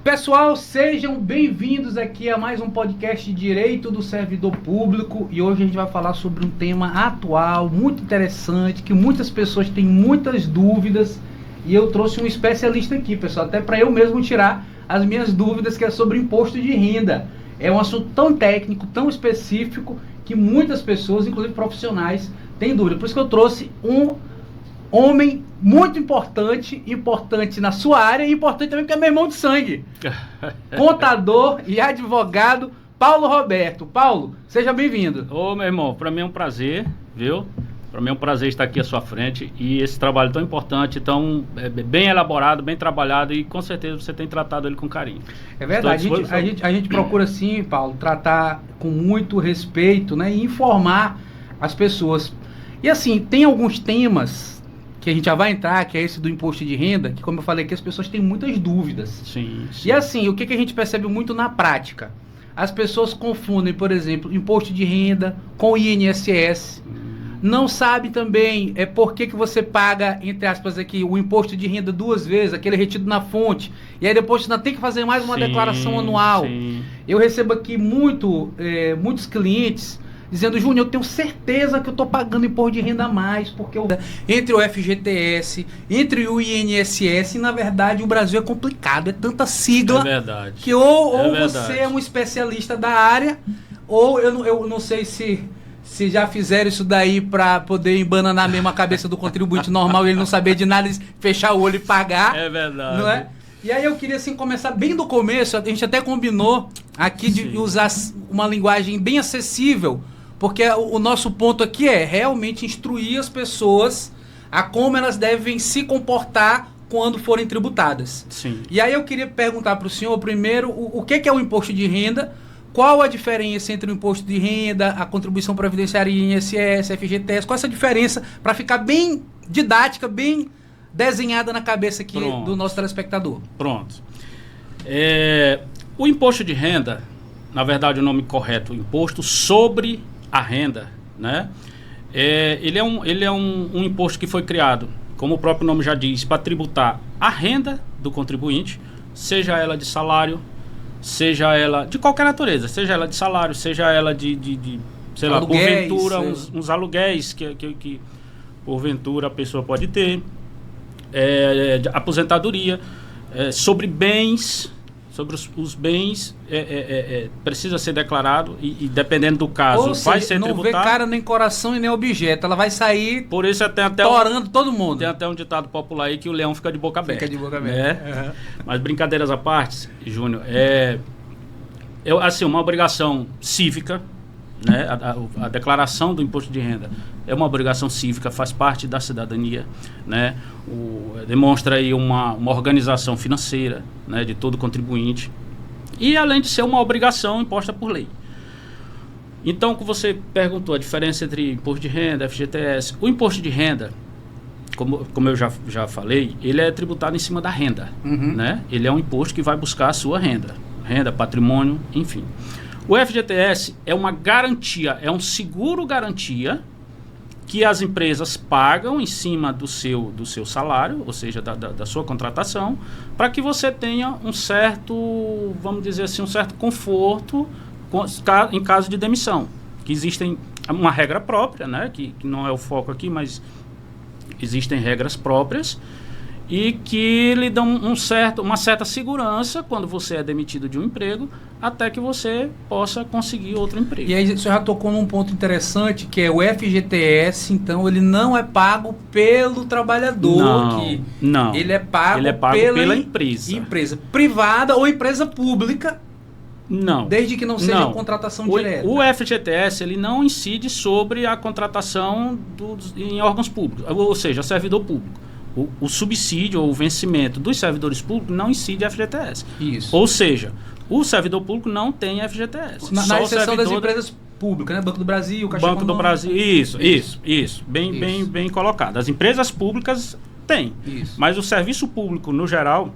Pessoal, sejam bem-vindos aqui a mais um podcast de Direito do Servidor Público e hoje a gente vai falar sobre um tema atual, muito interessante, que muitas pessoas têm muitas dúvidas e eu trouxe um especialista aqui, pessoal, até para eu mesmo tirar as minhas dúvidas, que é sobre imposto de renda. É um assunto tão técnico, tão específico, que muitas pessoas, inclusive profissionais, têm dúvida. Por isso que eu trouxe um homem muito importante na sua área e importante também porque é meu irmão de sangue. Contador e advogado, Paulo Roberto. Paulo, seja bem-vindo. Ô, meu irmão, para mim é um prazer, viu? Para mim é um prazer estar aqui à sua frente e esse trabalho tão importante, tão bem elaborado, bem trabalhado e com certeza você tem tratado ele com carinho. É verdade, a gente procura sim, Paulo, tratar com muito respeito, né, e informar as pessoas. E assim, tem alguns temas que a gente já vai entrar, que é esse do imposto de renda, que como eu falei aqui, as pessoas têm muitas dúvidas. Sim. E assim, o que a gente percebe muito na prática? As pessoas confundem, por exemplo, imposto de renda com INSS. Não sabe também por que você paga, entre aspas aqui, o imposto de renda duas vezes, aquele retido na fonte, e aí depois você ainda tem que fazer mais uma declaração anual. Sim. Eu recebo aqui muitos clientes dizendo: Júnior, eu tenho certeza que eu estou pagando imposto de renda a mais, porque entre o FGTS, entre o INSS, e na verdade o Brasil é complicado, é tanta sigla, É verdade. que ou verdade. Você é um especialista da área, ou eu não sei se já fizeram isso daí para poder embananar mesmo a cabeça do contribuinte normal e ele não saber de nada, fechar o olho e pagar. É verdade. Não é? E aí eu queria assim começar bem do começo, a gente até combinou aqui de usar uma linguagem bem acessível, porque o nosso ponto aqui é realmente instruir as pessoas a como elas devem se comportar quando forem tributadas. Sim. E aí eu queria perguntar para o senhor primeiro o que é o imposto de renda, qual a diferença entre o imposto de renda, a contribuição previdenciária INSS, FGTS, qual é essa diferença para ficar bem didática, bem desenhada na cabeça aqui do nosso telespectador. Pronto. O imposto de renda, na verdade o nome correto, imposto sobre a renda, né? Ele é um imposto que foi criado, como o próprio nome já diz, para tributar a renda do contribuinte, seja ela de salário, seja ela de qualquer natureza, seja ela de salário, seja ela de sei lá, aluguéis, porventura, uns aluguéis que porventura a pessoa pode ter, de aposentadoria, sobre bens, sobre os bens, precisa ser declarado e dependendo do caso, ou vai seja, ser não tributado. vê cara, nem coração e nem objeto, ela vai sair Por isso tem até torando todo mundo. Tem até um ditado popular aí que o leão fica de boca aberta. Fica de boca aberta. Né? Uhum. Mas brincadeiras à parte, Júnior, assim, uma obrigação cívica, né? A declaração do imposto de renda é uma obrigação cívica, faz parte da cidadania, né? Demonstra aí uma organização financeira, né, de todo contribuinte, e além de ser uma obrigação imposta por lei. Então, como você perguntou, a diferença entre imposto de renda, FGTS, o imposto de renda, como eu já falei, ele é tributado em cima da renda, né? Ele é um imposto que vai buscar a sua renda, patrimônio, enfim. O FGTS é uma garantia, é um seguro garantia que as empresas pagam em cima do seu salário, ou seja, da sua contratação, para que você tenha um certo, vamos dizer assim, um certo conforto em caso de demissão. Que existem uma regra própria, né, que não é o foco aqui, mas existem regras próprias e que lhe dão uma certa segurança quando você é demitido de um emprego, até que você possa conseguir outro emprego. E aí você já tocou num ponto interessante, que é o FGTS, então ele não é pago pelo trabalhador. Não. Ele é pago pela empresa. Empresa privada ou empresa pública. Não. Desde que não seja contratação direta. O FGTS, ele não incide sobre a contratação em órgãos públicos, ou seja, servidor público. O subsídio ou o vencimento dos servidores públicos não incide FGTS. Isso. Ou seja, o servidor público não tem FGTS. Na exceção das empresas públicas, né? Banco do Brasil, Caixa Banco do Brasil, isso. Bem colocado. As empresas públicas têm. Isso. Mas o serviço público, no geral,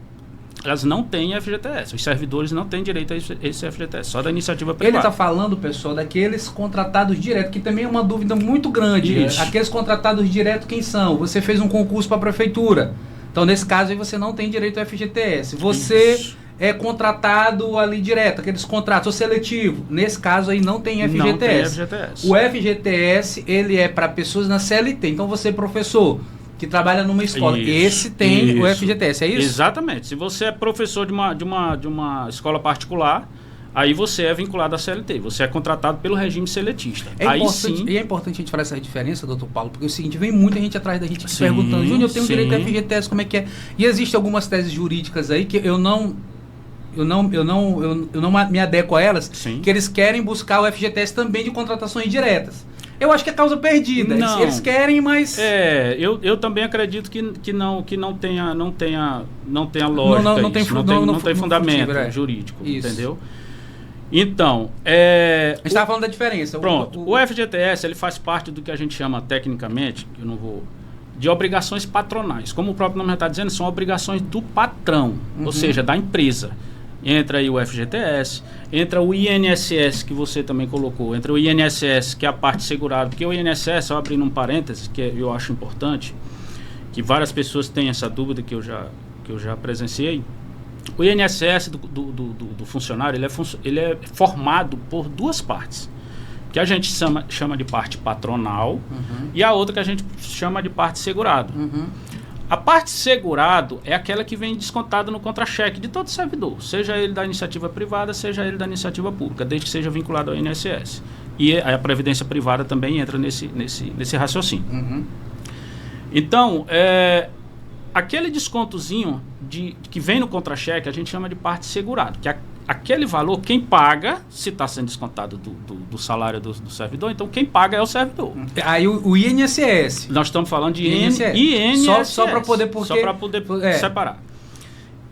elas não têm FGTS. Os servidores não têm direito a esse FGTS, só da iniciativa privada. Ele está falando, pessoal, daqueles contratados direto, que também é uma dúvida muito grande. Isso. Aqueles contratados direto, quem são? Você fez um concurso para a prefeitura. Então, nesse caso, aí você não tem direito ao FGTS. Você é contratado ali direto, aqueles contratos, ou seletivo. Nesse caso aí não tem FGTS. Não tem FGTS. O FGTS, ele é para pessoas na CLT. Então você, professor, que trabalha numa escola, esse tem o FGTS, é isso? Exatamente. Se você é professor de uma escola particular, aí você é vinculado à CLT, você é contratado pelo regime seletista. E é importante a gente falar essa diferença, doutor Paulo, porque é o seguinte, vem muita gente atrás da gente perguntando, Júnior, eu tenho direito ao FGTS, como é que é? E existem algumas teses jurídicas aí que eu não me adequo a elas, que eles querem buscar o FGTS também de contratações diretas. Eu acho que é causa perdida. Não. Eles querem, mas... Eu também acredito que não tenha lógica. Não tem fundamento jurídico, isso. Entendeu? Então, a gente estava falando da diferença. Pronto. O FGTS, ele faz parte do que a gente chama tecnicamente, de obrigações patronais. Como o próprio nome está dizendo, são obrigações do patrão, ou seja, da empresa. Entra aí o FGTS, entra o INSS, que você também colocou, entra o INSS, que é a parte segurada, porque o INSS, só abrindo um parêntese, que eu acho importante, que várias pessoas têm essa dúvida que eu já presenciei. O INSS do funcionário, ele é formado por duas partes, que a gente chama de parte patronal e a outra que a gente chama de parte segurado. A parte segurado é aquela que vem descontada no contra-cheque de todo servidor, seja ele da iniciativa privada, seja ele da iniciativa pública, desde que seja vinculado ao INSS. E a previdência privada também entra nesse raciocínio. Então, aquele descontozinho que vem no contra-cheque, a gente chama de parte segurado, que aquele valor, quem paga, se está sendo descontado do salário do servidor, então quem paga é o servidor. Aí o INSS. Nós estamos falando de INSS. Só para poder, separar.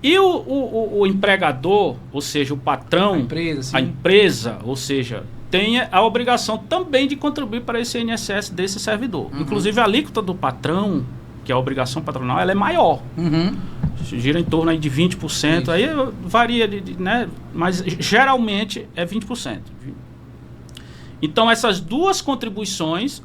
E o empregador, ou seja, o patrão, a empresa, ou seja, tem a obrigação também de contribuir para esse INSS desse servidor. Inclusive a alíquota do patrão, que é a obrigação patronal, ela é maior. Gira em torno aí de 20%, isso. Aí varia, né? Mas geralmente é 20%. Então essas duas contribuições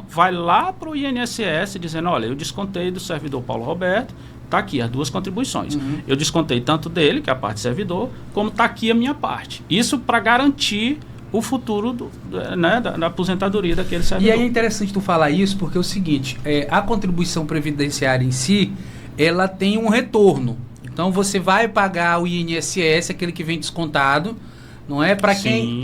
vai lá para o INSS dizendo, olha, eu descontei do servidor Paulo Roberto, está aqui as duas contribuições. Eu descontei tanto dele, que é a parte servidor, como está aqui a minha parte. Isso para garantir o futuro da aposentadoria daquele servidor. E aí é interessante tu falar isso, porque é o seguinte, a contribuição previdenciária em si, ela tem um retorno. Então você vai pagar o INSS, aquele que vem descontado, não é? Para quem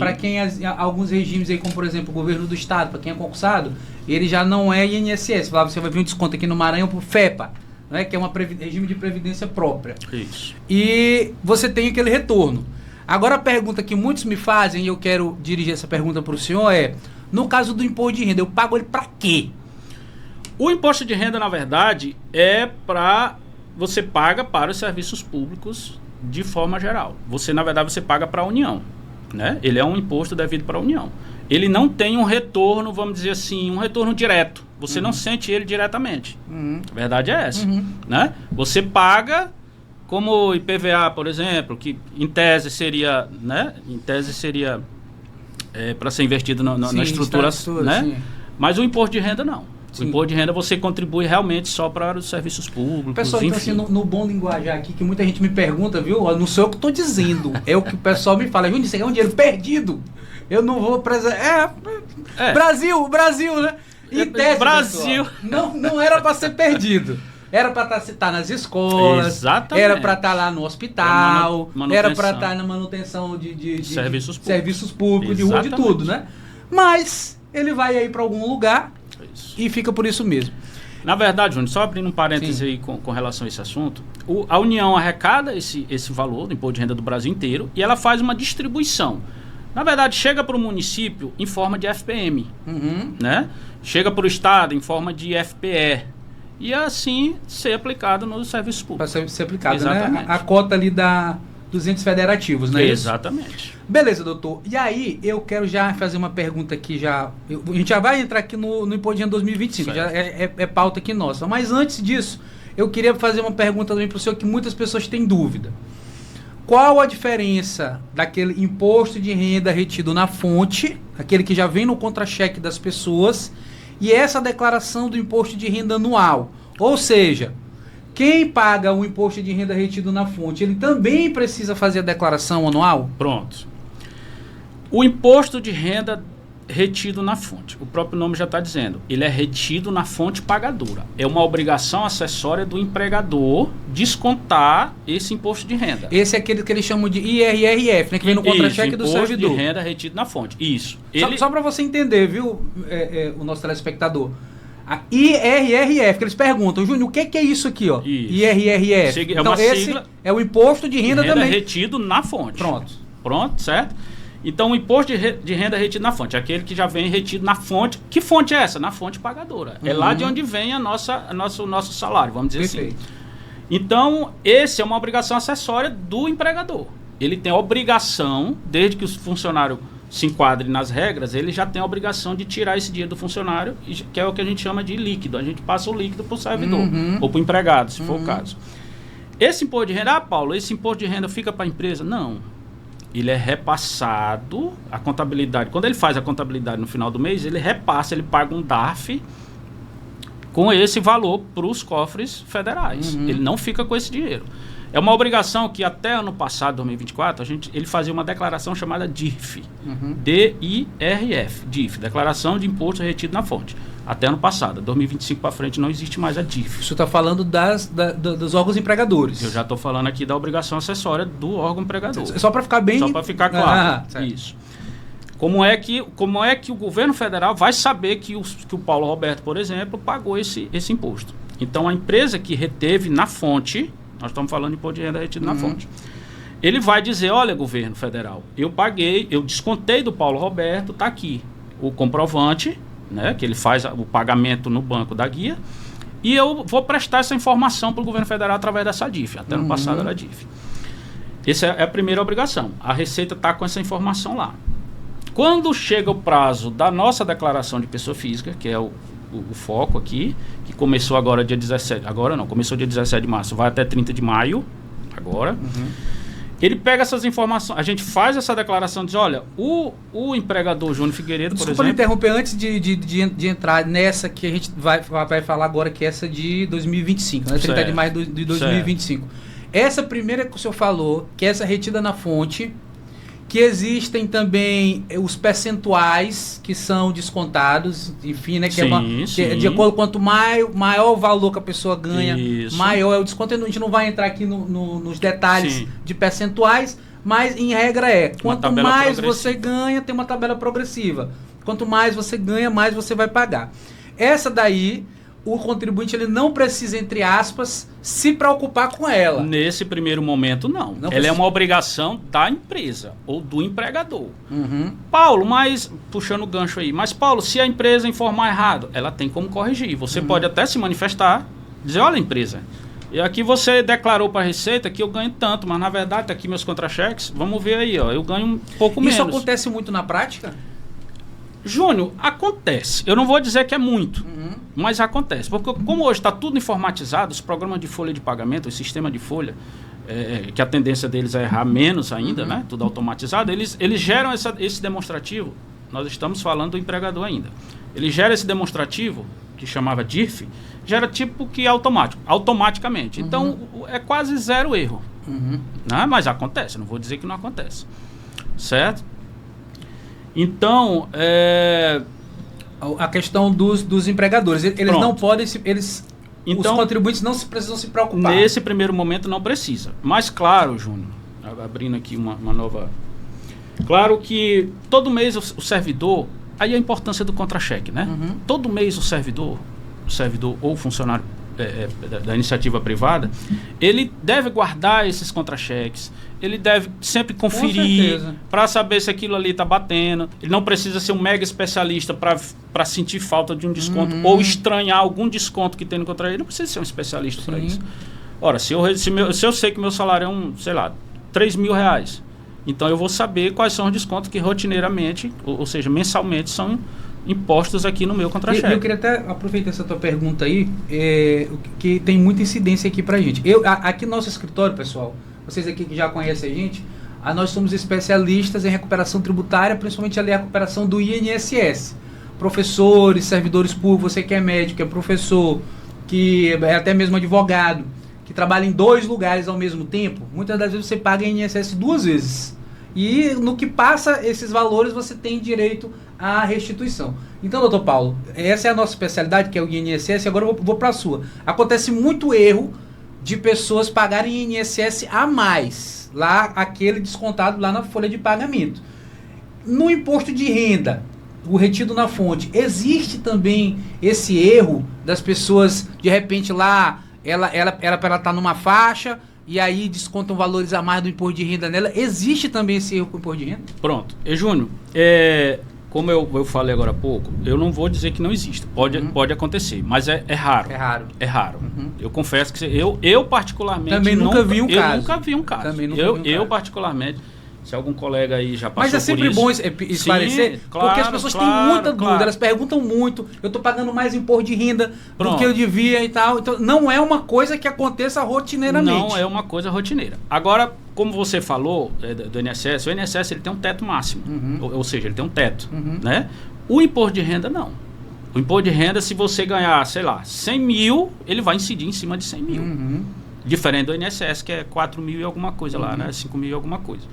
alguns regimes aí, como por exemplo o governo do estado, para quem é concursado, ele já não é INSS. Você vai ver um desconto aqui no Maranhão por FEPA, não é? Que é um regime de previdência própria. Isso. E você tem aquele retorno. Agora a pergunta que muitos me fazem, e eu quero dirigir essa pergunta para o senhor, no caso do imposto de renda, eu pago ele para quê? O imposto de renda, na verdade, você paga para os serviços públicos de forma geral. Na verdade, você paga para a União, né? Ele é um imposto devido para a União. Ele não tem um retorno, vamos dizer assim, um retorno direto. Você não sente ele diretamente. A verdade é essa, né? Você paga como o IPVA, por exemplo, que em tese seria, né? Para ser investido na estrutura, né? Sim. Mas o imposto de renda não. O imposto de renda você contribui realmente só para os serviços públicos. Pessoal, então assim, no bom linguajar aqui, que muita gente me pergunta, viu? Não sou eu que estou dizendo, é o que o pessoal me fala. Júnior, isso aqui é um dinheiro perdido. Eu não vou preservar. Brasil, né? E tese, Brasil. Pessoal, não era para ser perdido. Era para estar nas escolas, exatamente. Era para estar lá no hospital, era para estar na manutenção de serviços públicos, de rua, de tudo, né? Mas ele vai aí para algum lugar e fica por isso mesmo. Na verdade, Júnior, só abrindo um parêntese aí com relação a esse assunto, a União arrecada esse valor do imposto de renda do Brasil inteiro e ela faz uma distribuição. Na verdade, chega para o município em forma de FPM, né? Chega para o estado em forma de FPE. E assim ser aplicado nos serviços públicos. Para ser aplicado, né? A cota ali dos entes federativos, né? Exatamente. Beleza, doutor. E aí, eu quero já fazer uma pergunta aqui a gente já vai entrar aqui no Imposto de Renda 2025, certo. Já é pauta aqui nossa. Mas antes disso, eu queria fazer uma pergunta também para o senhor que muitas pessoas têm dúvida. Qual a diferença daquele imposto de renda retido na fonte, aquele que já vem no contra-cheque das pessoas, e essa declaração do imposto de renda anual? Ou seja, quem paga o imposto de renda retido na fonte, ele também precisa fazer a declaração anual? Pronto. O imposto de renda retido na fonte, o próprio nome já está dizendo, ele é retido na fonte pagadora. É uma obrigação acessória do empregador descontar esse imposto de renda. Esse é aquele que eles chamam de IRRF, né, que vem no contra-cheque do servidor. Imposto de renda retido na fonte. Isso. Só para você entender, viu, o nosso telespectador. A IRRF, que eles perguntam, Júnior, o que é isso aqui, ó? Isso. IRRF. Então, esse sigla, é o imposto de renda também. Retido na fonte. Pronto, certo? Então, o imposto de renda retido na fonte, aquele que já vem retido na fonte. Que fonte é essa? Na fonte pagadora. É lá de onde vem o nosso salário, vamos dizer assim. Então, esse é uma obrigação acessória do empregador. Ele tem a obrigação, desde que o funcionário se enquadre nas regras, ele já tem a obrigação de tirar esse dinheiro do funcionário, que é o que a gente chama de líquido. A gente passa o líquido para o servidor, ou para o empregado, se for o caso. Esse imposto de renda, Paulo, esse imposto de renda fica para a empresa? Não. Ele é repassado, a contabilidade, quando ele faz a contabilidade no final do mês, ele repassa, ele paga um DARF com esse valor para os cofres federais. Ele não fica com esse dinheiro. É uma obrigação que até ano passado, 2024, ele fazia uma declaração chamada DIRF. D-I-R-F, DIRF, Declaração de Imposto Retido na Fonte. Até ano passado, 2025 para frente não existe mais a DIRF. Você está falando dos órgãos empregadores. Eu já estou falando aqui da obrigação acessória do órgão empregador. Só para ficar bem... Só para ficar claro. Isso. Como é que o governo federal vai saber que o Paulo Roberto, por exemplo, pagou esse imposto? Então, a empresa que reteve na fonte, nós estamos falando de imposto de renda retido na fonte, ele vai dizer, olha, governo federal, eu paguei, eu descontei do Paulo Roberto, está aqui o comprovante, né, que ele faz o pagamento no banco da guia, e eu vou prestar essa informação para o governo federal através dessa DIF. Até no passado era DIF. Essa é a primeira obrigação. A Receita está com essa informação lá. Quando chega o prazo da nossa declaração de pessoa física, que é o foco aqui, que começou agora dia 17, começou dia 17 de março, vai até 30 de maio, agora, ele pega essas informações, a gente faz essa declaração, diz, olha, o empregador Júnior Figueiredo, por exemplo... Desculpa me interromper, antes de entrar nessa que a gente vai falar agora, que é essa de 2025, né? 30 de maio de 2025. Essa primeira que o senhor falou, que é essa retida na fonte, que existem também os percentuais que são descontados, enfim, né? Que é de acordo com quanto maior o valor que a pessoa ganha, maior é o desconto. A gente não vai entrar aqui nos detalhes de percentuais, mas em regra quanto mais você ganha, tem uma tabela progressiva. Quanto mais você ganha, mais você vai pagar. Essa daí, o contribuinte ele não precisa, entre aspas, se preocupar com ela. Nesse primeiro momento, não. Ela é uma obrigação da empresa ou do empregador. Paulo, mas, puxando o gancho aí, mas Paulo, se a empresa informar errado, ela tem como corrigir. Você pode até se manifestar, dizer, olha empresa, e aqui você declarou para a Receita que eu ganho tanto, mas na verdade está aqui meus contra-cheques, vamos ver aí, ó, eu ganho um pouco menos. Isso acontece muito na prática? Júnior, acontece. Eu não vou dizer que é muito, mas acontece. Porque como hoje está tudo informatizado, os programas de folha de pagamento, o sistema de folha, que a tendência deles é errar menos ainda, né? Tudo automatizado, eles geram esse demonstrativo. Nós estamos falando do empregador ainda. Ele gera esse demonstrativo, que chamava DIRF, gera tipo que automaticamente. Então, é quase zero erro. Né? Mas acontece, não vou dizer que não acontece. Certo? Então, a questão dos empregadores, eles não podem, então, os contribuintes não precisam se preocupar. Nesse primeiro momento não precisa. Mas claro, Júnior, abrindo aqui uma nova... Claro que todo mês o servidor, aí a importância do contra-cheque, né? Todo mês o servidor ou funcionário da iniciativa privada, ele deve guardar esses contra-cheques, ele deve sempre conferir para saber se aquilo ali está batendo. Ele não precisa ser um mega especialista para sentir falta de um desconto ou estranhar algum desconto que tem no contra-cheque. Ele não precisa ser um especialista para isso. Ora, se eu sei que meu salário é sei lá, R$3.000, então eu vou saber quais são os descontos que rotineiramente, ou seja, mensalmente, são impostos aqui no meu contra-cheque. Eu queria até aproveitar essa tua pergunta aí, que tem muita incidência aqui pra gente. Aqui no nosso escritório, pessoal, vocês aqui que já conhecem a gente, nós somos especialistas em recuperação tributária, principalmente ali a recuperação do INSS. Professores, servidores públicos, você que é médico, é professor, que é até mesmo advogado, trabalha em 2 lugares ao mesmo tempo, muitas das vezes você paga INSS 2 vezes. E no que passa esses valores, você tem direito à restituição. Então, doutor Paulo, essa é a nossa especialidade, que é o INSS, e agora eu vou para a sua. Acontece muito erro de pessoas pagarem INSS a mais, lá aquele descontado lá na folha de pagamento. No imposto de renda, o retido na fonte, existe também esse erro das pessoas, de repente lá, ela tá numa faixa, e aí descontam valores a mais do imposto de renda nela. Existe também esse erro com o imposto de renda? Pronto. E Júnior, como eu falei agora há pouco, eu não vou dizer que não existe. Pode acontecer, mas é raro. É raro. Eu confesso que eu particularmente... Também nunca vi um caso. Eu nunca vi um caso. Eu particularmente... Se algum colega aí já passou por isso... Mas é sempre bom esclarecer, sim, claro, porque as pessoas têm muita dúvida, elas perguntam muito, eu estou pagando mais imposto de renda do que eu devia e tal. Então, não é uma coisa que aconteça rotineiramente. Não é uma coisa rotineira. Agora, como você falou do INSS, o INSS ele tem um teto máximo, ou seja, ele tem um teto, né? O imposto de renda, não. O imposto de renda, se você ganhar, sei lá, 100 mil, ele vai incidir em cima de 100 mil. Diferente do INSS, que é 4 mil e alguma coisa lá, né? 5 mil e alguma coisa.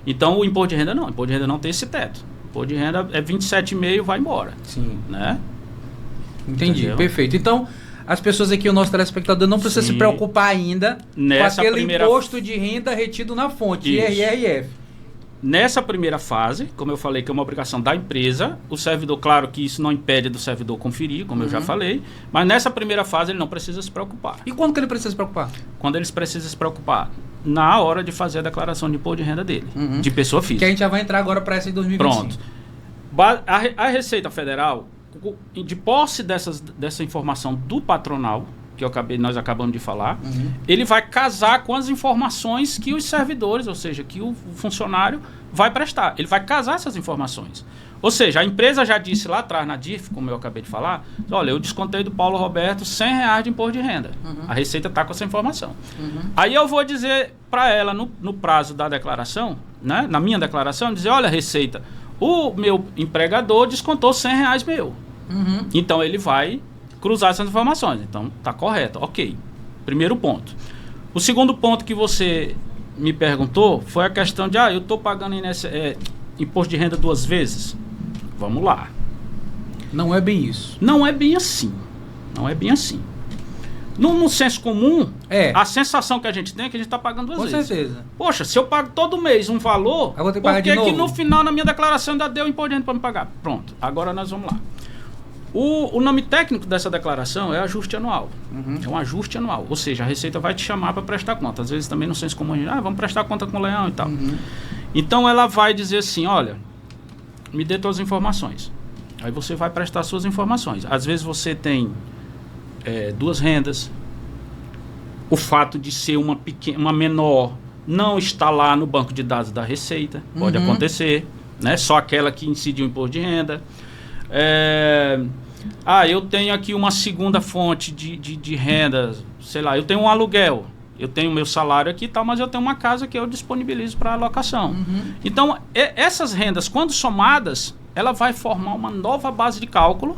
Então, o imposto de renda não. O imposto de renda não tem esse teto. O imposto de renda é 27,5 e vai embora. Sim. Né? Entendi. Entendeu? Perfeito. Então, as pessoas aqui, o nosso telespectador, não precisa se preocupar ainda nessa com aquele imposto de renda retido na fonte, IRRF. Nessa primeira fase, como eu falei, que é uma obrigação da empresa, o servidor, claro que isso não impede do servidor conferir, como eu já falei, mas nessa primeira fase ele não precisa se preocupar. E quando que ele precisa se preocupar? Quando ele precisa se preocupar? Na hora de fazer a declaração de imposto de renda dele, de pessoa física. Que a gente já vai entrar agora para essa em 2025. Pronto. A Receita Federal, de posse dessa informação do patronal, que nós acabamos de falar, ele vai casar com as informações que os servidores, ou seja, que o funcionário vai prestar. Ele vai casar essas informações. Ou seja, a empresa já disse lá atrás na DIF, como eu acabei de falar, olha, eu descontei do Paulo Roberto R$100 de imposto de renda. A Receita está com essa informação. Aí eu vou dizer para ela, no prazo da declaração, né, na minha declaração, dizer, olha, Receita, o meu empregador descontou R$100 meu. Então ele vai cruzar essas informações. Então tá correto, ok. Primeiro ponto. O segundo ponto que você me perguntou foi a questão de, eu estou pagando imposto de renda 2 vezes. Vamos lá. Não é bem isso. Não é bem assim. Não é bem assim. No senso comum, a sensação que a gente tem é que a gente está pagando 2 vezes. Com certeza. Poxa, se eu pago todo mês um valor, por que no final, na minha declaração, ainda deu imposto de renda para me pagar? Pronto, agora nós vamos lá. O nome técnico dessa declaração é ajuste anual. É um ajuste anual. Ou seja, a Receita vai te chamar para prestar conta. Às vezes também no senso comum, vamos prestar conta com o leão e tal. Então ela vai dizer assim, olha, me dê todas as informações. Aí você vai prestar suas informações. Às vezes você tem 2 rendas. O fato de ser uma menor não está lá no banco de dados da Receita. Pode acontecer. Né? Só aquela que incidiu o imposto de renda. Eu tenho aqui uma segunda fonte de renda, sei lá, eu tenho um aluguel, eu tenho meu salário aqui e tal, mas eu tenho uma casa que eu disponibilizo para alocação. Então, essas rendas, quando somadas, ela vai formar uma nova base de cálculo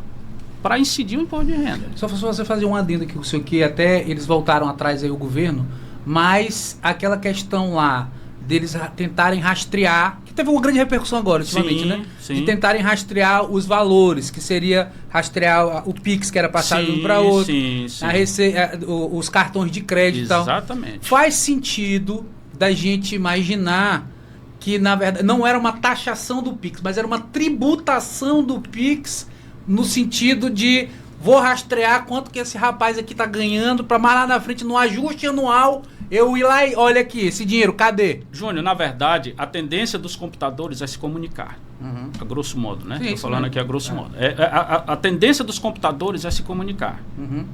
para incidir o imposto de renda. Só você fazer um adendo aqui, o senhor, que até eles voltaram atrás aí o governo, mas aquela questão lá deles tentarem rastrear, que teve uma grande repercussão agora, ultimamente, né? Sim. De tentarem rastrear os valores, que seria rastrear o Pix que era passado de um para outro, os cartões de crédito e tal. Exatamente. Faz sentido da gente imaginar que, na verdade, não era uma taxação do Pix, mas era uma tributação do Pix, no sentido de vou rastrear quanto que esse rapaz aqui tá ganhando, para mais lá na frente, no ajuste anual, eu ir lá e olha aqui, esse dinheiro, cadê? Júnior, na verdade, a tendência dos computadores é se comunicar. A grosso modo, né? Estou falando aqui a grosso modo. A tendência dos computadores é se comunicar.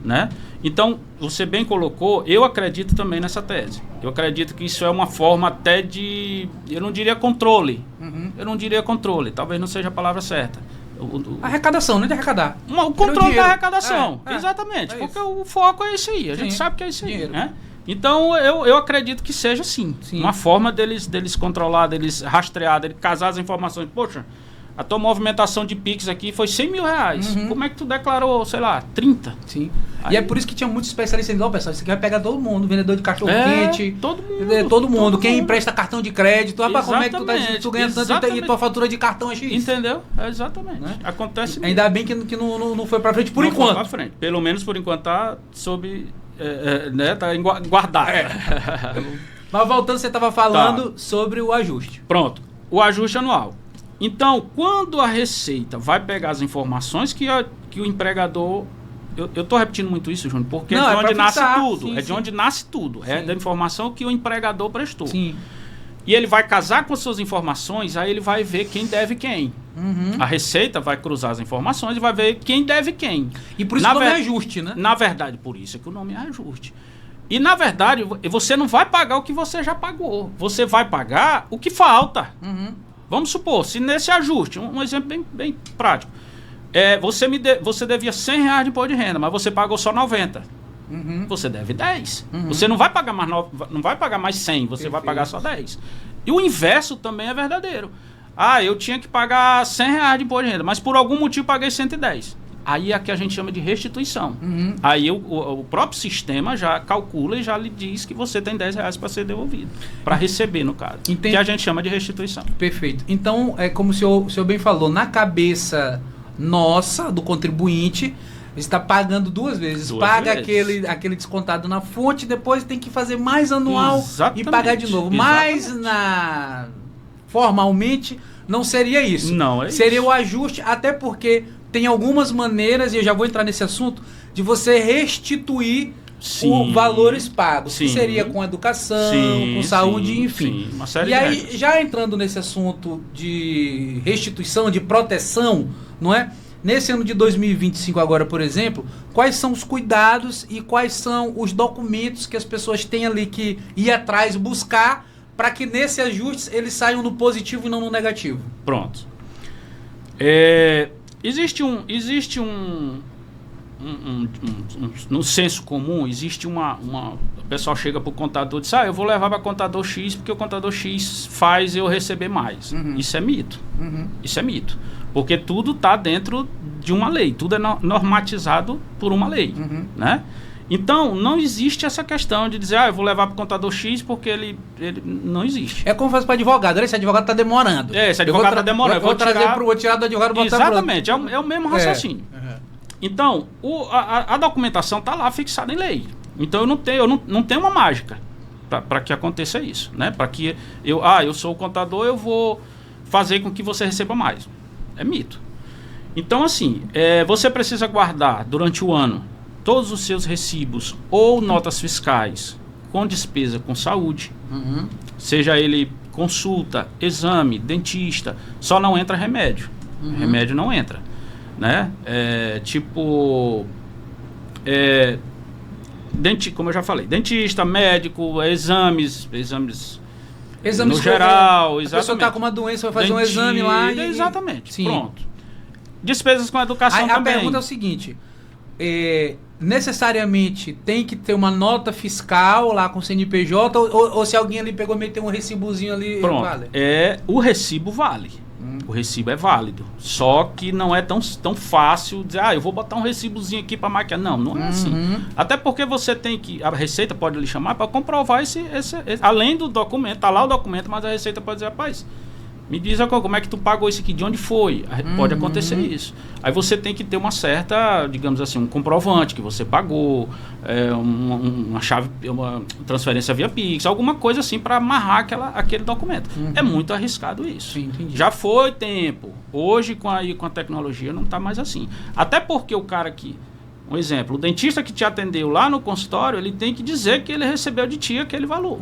Né? Então, você bem colocou, eu acredito também nessa tese. Eu acredito que isso é uma forma até de, eu não diria controle. Eu não diria controle, talvez não seja a palavra certa. Arrecadação, não é de arrecadar. O controle da arrecadação. Exatamente, porque o foco é isso aí. A gente sabe que é isso aí. Né? Então, eu acredito que seja sim. Uma forma deles controlar, deles rastrear, deles casar as informações. Poxa, a tua movimentação de Pix aqui foi R$100 mil. Como é que tu declarou, sei lá, 30? Sim. E é por isso que tinha muitos especialistas dizendo, pessoal, isso aqui vai pegar todo mundo, vendedor de cachorro quente, todo mundo, quem empresta cartão de crédito, rapaz, como é que tu ganha tanto e tua fatura de cartão é X? Entendeu? Exatamente. Né? Acontece mesmo. Ainda bem que não foi pra frente por enquanto. Foi pra frente. Pelo menos por enquanto tá sob, né, tá guardado. Mas voltando, você estava falando sobre o ajuste. Pronto, o ajuste anual. Então, quando a Receita vai pegar as informações que o empregador... Eu estou repetindo muito isso, Júnior, porque é de onde nasce tudo. Sim, de onde nasce tudo. Sim. É da informação que o empregador prestou. Sim. E ele vai casar com as suas informações, aí ele vai ver quem deve quem. A Receita vai cruzar as informações e vai ver quem deve quem. E por isso que o nome é ajuste, né? Na verdade, por isso é que o nome é ajuste. E, na verdade, você não vai pagar o que você já pagou. Você vai pagar o que falta. Vamos supor, se nesse ajuste, um exemplo bem prático, você devia R$100 de imposto de renda, mas você pagou só 90. Você deve 10. Você não vai pagar mais 100, você vai pagar só 10. E o inverso também é verdadeiro. Eu tinha que pagar R$100 de imposto de renda, mas por algum motivo paguei 110. Aí é que a gente chama de restituição. Aí o próprio sistema já calcula e já lhe diz que você tem R$10 para ser devolvido. Para receber, no caso. Entendi. Que a gente chama de restituição. Perfeito. Então, é como o senhor bem falou, na cabeça nossa, do contribuinte, você está pagando duas vezes. Paga aquele descontado na fonte, depois tem que fazer mais anual. Exatamente. E pagar de novo. Mas formalmente não seria isso. Não é seria isso. O ajuste, até porque tem algumas maneiras, e eu já vou entrar nesse assunto, de você restituir os valores pagos. Que seria com educação, com saúde, enfim. Uma série e aí, já entrando nesse assunto de restituição, de proteção, não é? Nesse ano de 2025 agora, por exemplo, quais são os cuidados e quais são os documentos que as pessoas têm ali que ir atrás, buscar, para que nesse ajuste eles saiam no positivo e não no negativo? Pronto. Existe no senso comum, existe o pessoal chega para o contador e diz, eu vou levar para o contador X porque o contador X faz eu receber mais. Isso é mito. Isso é mito. Porque tudo está dentro de uma lei, tudo é normatizado por uma lei, né? Então, não existe essa questão de dizer, eu vou levar para o contador X porque ele não existe. É como faz para advogado, esse advogado está demorando. Esse advogado está demorando. Vou tirar do advogado e botar. Exatamente, é o mesmo raciocínio. Então, a documentação está lá fixada em lei. Então, eu não tenho uma mágica para que aconteça isso, né? Para que eu sou o contador, eu vou fazer com que você receba mais. É mito. Então, assim, você precisa guardar durante o ano todos os seus recibos ou notas fiscais com despesa com saúde, seja ele consulta, exame, dentista, só não entra remédio. Remédio não entra, né? Como eu já falei, dentista, médico, exames no geral, exatamente. A pessoa está com uma doença, vai fazer um exame lá e... Exatamente, sim. Pronto. Despesas com educação também. A pergunta é o seguinte, necessariamente tem que ter uma nota fiscal lá com o CNPJ ou se alguém ali pegou e meteu um recibozinho ali, pronto, vale? O recibo vale. O recibo é válido. Só que não é tão fácil dizer, eu vou botar um recibozinho aqui para máquina. Não é assim. Até porque você tem que... A Receita pode lhe chamar para comprovar esse... Além do documento, tá lá o documento, mas a Receita pode dizer, rapaz, me diz como é que tu pagou isso aqui, de onde foi? Pode acontecer isso. Aí você tem que ter uma certa, digamos assim, um comprovante que você pagou, uma chave, uma transferência via Pix, alguma coisa assim para amarrar aquele documento. É muito arriscado isso. Sim, entendi. Já foi tempo. Hoje, com a tecnologia, não está mais assim. Até porque o cara que... Um exemplo, o dentista que te atendeu lá no consultório, ele tem que dizer que ele recebeu de ti aquele valor.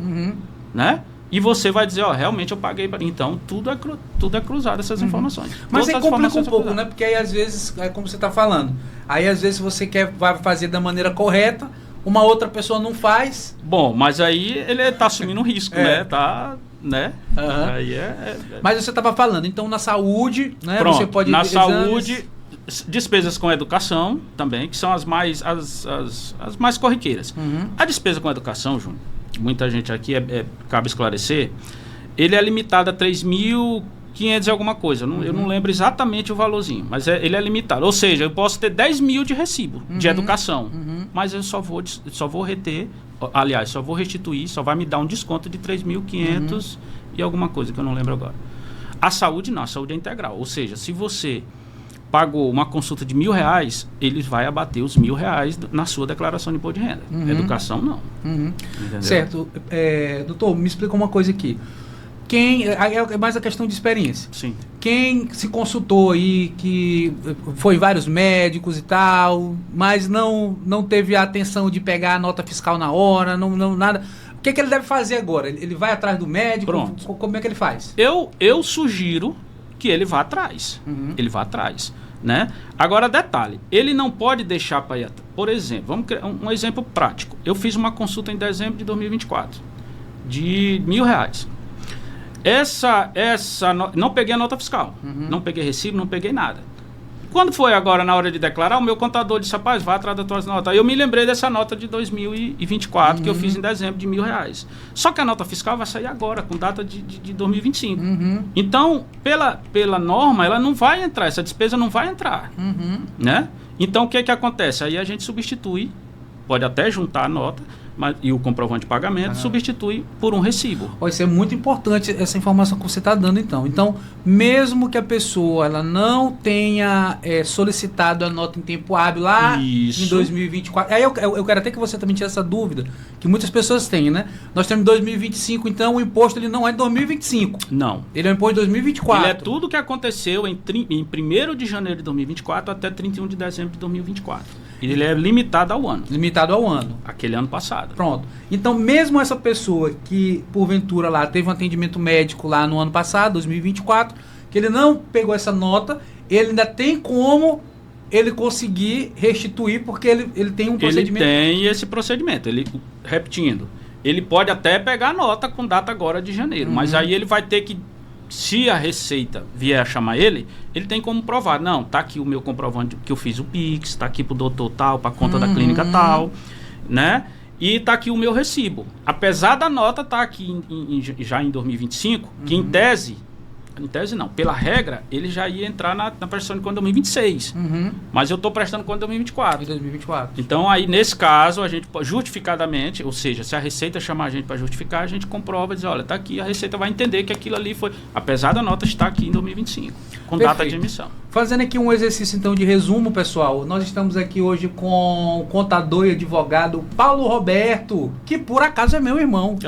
Né? E você vai dizer, realmente eu paguei. Então, tudo é cruzado, essas informações. Mas aí complica um pouco, né? Porque aí, às vezes, é como você está falando. Aí, às vezes, você vai fazer da maneira correta, uma outra pessoa não faz. Bom, mas aí ele está assumindo um risco, né? Né? Aí Mas você estava falando, então, na saúde, né? Pronto, você pode... saúde, despesas com educação também, que são as mais corriqueiras. A despesa com educação, Júnior, muita gente aqui, cabe esclarecer, ele é limitado a R$ 500 e alguma coisa. Eu não lembro exatamente o valorzinho, mas ele é limitado. Ou seja, eu posso ter 10 mil de recibo de educação, mas eu só vou reter, aliás, só vou restituir, só vai me dar um desconto de 3.500 e alguma coisa que eu não lembro agora. A saúde não, a saúde é integral. Ou seja, se você pagou uma consulta de R$1.000, ele vai abater os R$1.000 na sua declaração de imposto de renda. Educação, não. Certo. Doutor, me explica uma coisa aqui. É mais a questão de experiência. Sim. Quem se consultou aí, que foi vários médicos e tal, mas não teve a atenção de pegar a nota fiscal na hora, nada. O que ele deve fazer agora? Ele vai atrás do médico? Pronto. Como é que ele faz? Eu sugiro que ele vá atrás. Ele vá atrás. Né? Agora, detalhe, ele não pode deixar para ir atrás. Por exemplo, vamos criar um exemplo prático. Eu fiz uma consulta em dezembro de 2024 de R$1.000. Não peguei a nota fiscal, não peguei recibo, não peguei nada. Quando foi agora na hora de declarar, o meu contador disse, rapaz, vá atrás das tuas notas. Aí eu me lembrei dessa nota de 2024 que eu fiz em dezembro de R$1.000. Só que a nota fiscal vai sair agora, com data de 2025. Então, pela norma, ela não vai entrar, essa despesa não vai entrar. Né? Então, o que acontece? Aí a gente substitui, pode até juntar a nota, e o comprovante de pagamento substitui por um recibo. Isso é muito importante, essa informação que você está dando, então. Então, mesmo que a pessoa ela não tenha solicitado a nota em tempo hábil lá em 2024, aí eu quero até que você também tire essa dúvida, que muitas pessoas têm, né? Nós temos 2025, então o imposto ele não é de 2025. Não. Ele é um imposto de 2024. Ele é tudo que aconteceu em 1º de janeiro de 2024 até 31 de dezembro de 2024. Ele é limitado ao ano. Limitado ao ano. Aquele ano passado. Pronto. Então, mesmo essa pessoa que, porventura, lá teve um atendimento médico lá no ano passado, 2024, que ele não pegou essa nota, ele ainda tem como ele conseguir restituir, porque ele tem um procedimento. Ele tem esse procedimento. Repetindo, ele pode até pegar a nota com data agora de janeiro, mas aí ele vai ter que, se a Receita vier a chamar ele tem como provar. Não, tá aqui o meu comprovante que eu fiz o Pix, tá aqui pro doutor tal, pra conta da clínica tal, né? E tá aqui o meu recibo. Apesar da nota tá aqui já em 2025, que em tese não, pela regra, ele já ia entrar na prestação de conta 2026. Mas eu estou prestando conta 2024. 2024. Então, aí, nesse caso, a gente justificadamente, ou seja, se a Receita chamar a gente para justificar, a gente comprova e diz, olha, está aqui, a Receita vai entender que aquilo ali foi, apesar da nota estar aqui em 2025, com data de emissão. Fazendo aqui um exercício, então, de resumo, pessoal, nós estamos aqui hoje com o contador e advogado Paulo Roberto, que por acaso é meu irmão.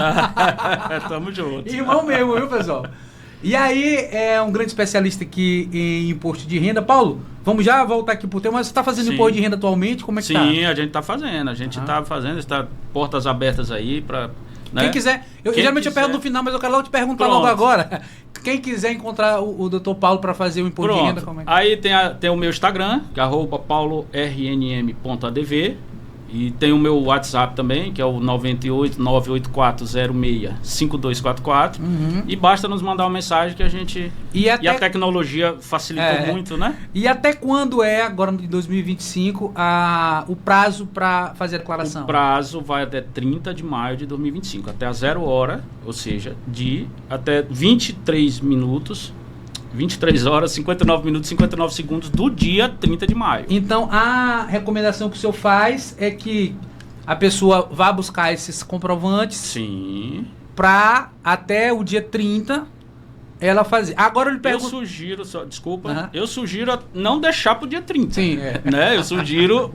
Tamo junto. Irmão mesmo, viu, pessoal? E aí, é um grande especialista aqui em imposto de renda. Paulo, vamos já voltar aqui pro tema. Você está fazendo imposto de renda atualmente? Como é que está? Sim, a gente está fazendo. A gente está fazendo, está portas abertas aí para... Né? Quem quiser, geralmente eu pergunto no final, mas eu quero logo te perguntar logo agora. Quem quiser encontrar o Dr. Paulo para fazer o imposto de renda, como é que... Aí tem o meu Instagram, que é @paulornm.adv. E tem o meu WhatsApp também, que é o 98-98406-5244. E basta nos mandar uma mensagem que a gente... E a tecnologia facilitou muito, né? E até quando agora em 2025, o prazo para fazer a declaração? O prazo vai até 30 de maio de 2025, até às 0 hora, ou seja, até 23 horas, 59 minutos, 59 segundos do dia 30 de maio. Então, a recomendação que o senhor faz é que a pessoa vá buscar esses comprovantes. Sim. Para até o dia 30 ela fazer. Agora eu lhe pergunto... Eu sugiro não deixar para o dia 30. Sim, né? Eu sugiro...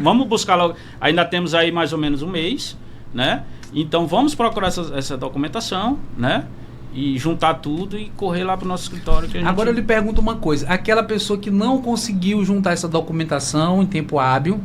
vamos buscar logo. Ainda temos aí mais ou menos um mês, né? Então, vamos procurar essa documentação, né? E juntar tudo e correr lá para o nosso escritório. Agora eu lhe pergunto uma coisa. Aquela pessoa que não conseguiu juntar essa documentação em tempo hábil,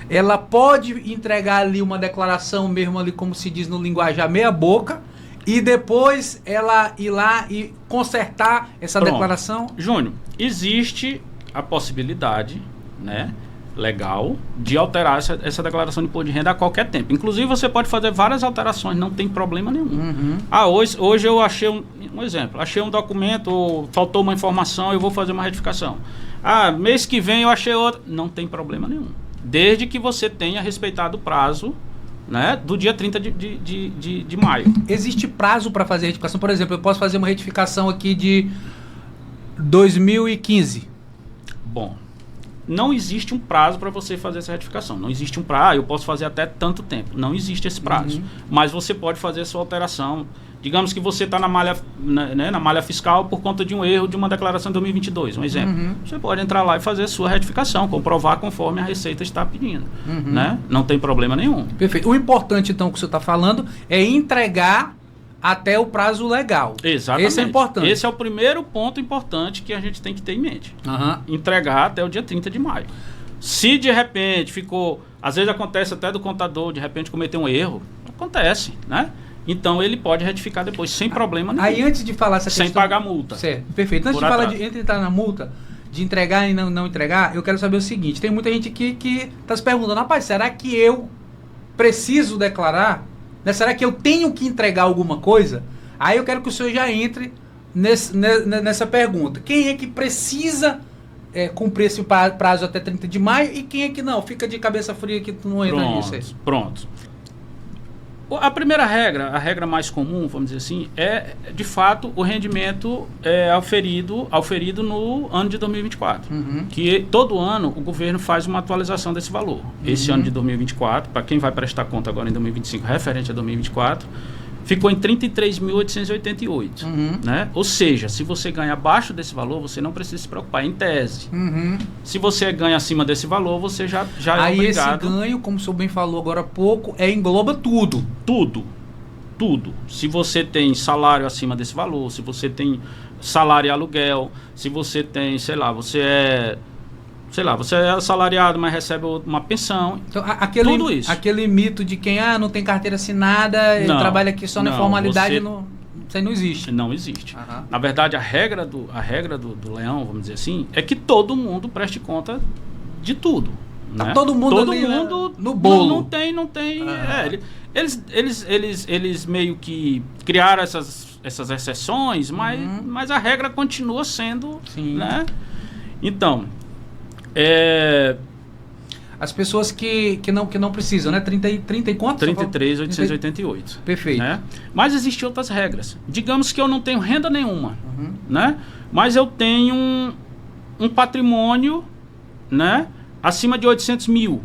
ela pode entregar ali uma declaração mesmo ali, como se diz no linguajar, meia boca, e depois ela ir lá e consertar essa declaração? Júnior, existe a possibilidade, né, legal, de alterar essa declaração de imposto de renda a qualquer tempo. Inclusive, você pode fazer várias alterações, não tem problema nenhum. Hoje eu achei um exemplo, achei um documento, ou faltou uma informação, eu vou fazer uma retificação. Mês que vem eu achei outro, não tem problema nenhum. Desde que você tenha respeitado o prazo né, do dia 30 de maio. Existe prazo para fazer a retificação? Por exemplo, eu posso fazer uma retificação aqui de 2015. Bom, não existe um prazo para você fazer essa retificação. Não existe um prazo, eu posso fazer até tanto tempo. Não existe esse prazo. Mas você pode fazer a sua alteração. Digamos que você está na malha fiscal por conta de um erro de uma declaração de 2022, um exemplo. Você pode entrar lá e fazer a sua retificação, comprovar conforme a Receita está pedindo. Né? Não tem problema nenhum. Perfeito. O importante, então, que você está falando é entregar até o prazo legal. Exatamente. Esse é importante. Esse é o primeiro ponto importante que a gente tem que ter em mente. Entregar até o dia 30 de maio. Se de repente ficou... Às vezes acontece até do contador, de repente cometer um erro. Acontece, né? Então ele pode retificar depois, sem problema nenhum. Aí antes de falar essa questão... Sem pagar multa. Certo, perfeito. Antes de falar de entrar na multa, de entregar e não entregar, eu quero saber o seguinte. Tem muita gente que está se perguntando, rapaz, será que eu preciso declarar? Né? Será que eu tenho que entregar alguma coisa? Aí eu quero que o senhor já entre nessa pergunta. Quem é que precisa cumprir esse prazo até 30 de maio e quem é que não? Fica de cabeça fria que tu não entra nisso aí. Pronto. A primeira regra, a regra mais comum, vamos dizer assim, é, de fato, o rendimento auferido no ano de 2024. Que todo ano o governo faz uma atualização desse valor. Esse ano de 2024, para quem vai prestar conta agora em 2025, referente a 2024, ficou em 33.888. Né? Ou seja, se você ganha abaixo desse valor, você não precisa se preocupar, em tese. Se você ganha acima desse valor, você já é aí obrigado... Aí esse ganho, como o senhor bem falou agora há pouco, engloba tudo. Tudo. Se você tem salário acima desse valor, se você tem salário e aluguel, se você tem, você é assalariado, mas recebe uma pensão. Então, tudo isso. Aquele mito de quem não tem carteira assinada, ele trabalha aqui só na formalidade, isso aí não existe. Não existe. Na verdade, a regra do leão, vamos dizer assim, é que todo mundo preste conta de tudo. Tá, né? Todo mundo no bolo. Não tem. Eles meio que criaram essas exceções, mas a regra continua sendo. Sim. Né? Então, as pessoas que não precisam, né? 30 e quanto? 33.888. Perfeito. Né? Mas existem outras regras. Digamos que eu não tenho renda nenhuma, né? Mas eu tenho um patrimônio, né? Acima de 800 mil,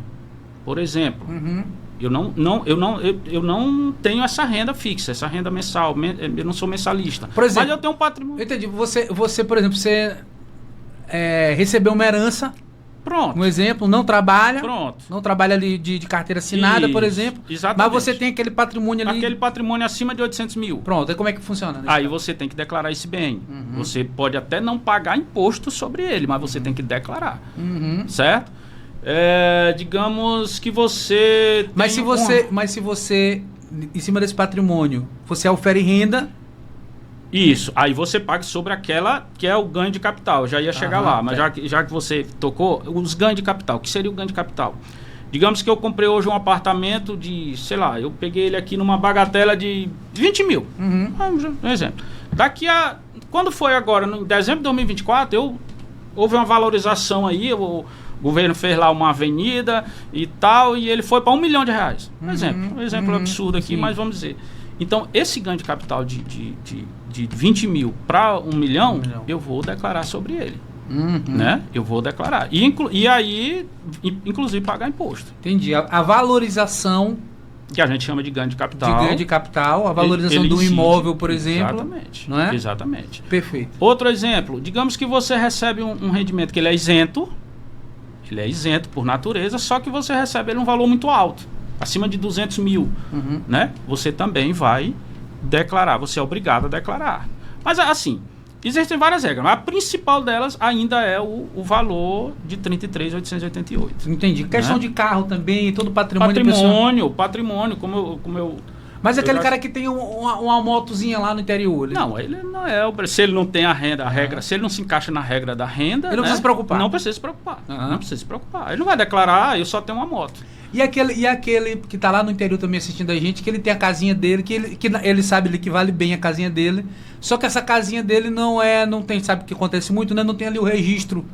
por exemplo. Eu não tenho essa renda fixa, essa renda mensal. Eu não sou mensalista. Por exemplo, mas eu tenho um patrimônio. Eu entendi. Você, por exemplo, recebeu uma herança. Pronto. Um exemplo, não trabalha. Pronto. Não trabalha ali de carteira assinada, por exemplo. Exatamente. Mas você tem aquele patrimônio ali. Aquele patrimônio acima de 800 mil. Pronto, aí como é que funciona? Aí você tem que declarar esse bem. Você pode até não pagar imposto sobre ele, mas você tem que declarar. Certo? Digamos que você... Mas se você, em cima desse patrimônio, você ofere renda... Isso, aí você paga sobre aquela que é o ganho de capital. Já ia chegar lá, mas já que você tocou, os ganhos de capital. O que seria o ganho de capital? Digamos que eu comprei hoje um apartamento de, eu peguei ele aqui numa bagatela de 20 mil. Um exemplo. Quando foi agora, em dezembro de 2024, houve uma valorização aí, o governo fez lá uma avenida e tal, e ele foi para R$1 milhão. Um exemplo absurdo aqui, mas vamos dizer. Então, esse ganho de capital de 20 mil para 1 milhão, eu vou declarar sobre ele. Né? Eu vou declarar. E aí, inclusive, pagar imposto. Entendi. A valorização... Que a gente chama de ganho de capital. De ganho de capital, a valorização do imóvel, por exemplo. Exatamente. Não é? Exatamente. Perfeito. Outro exemplo, digamos que você recebe um rendimento que ele é isento por natureza, só que você recebe ele um valor muito alto, acima de 200 mil, né? Você também vai declarar, você é obrigado a declarar. Mas assim, existem várias regras, mas a principal delas ainda é o valor de 33.888. Entendi. Questão de carro também, todo patrimônio. Patrimônio, como eu... Mas aquele cara que tem uma motozinha lá no interior. Ele não é... Se ele não tem a regra, se ele não se encaixa na regra da renda... Ele não precisa se preocupar. Não precisa se preocupar. Não precisa se preocupar. Ele não vai declarar, eu só tenho uma moto. E aquele que tá lá no interior também assistindo a gente, que ele tem a casinha dele, que ele sabe ali que vale bem a casinha dele, só que essa casinha dele não tem, sabe o que acontece muito, né? Não tem ali o registro.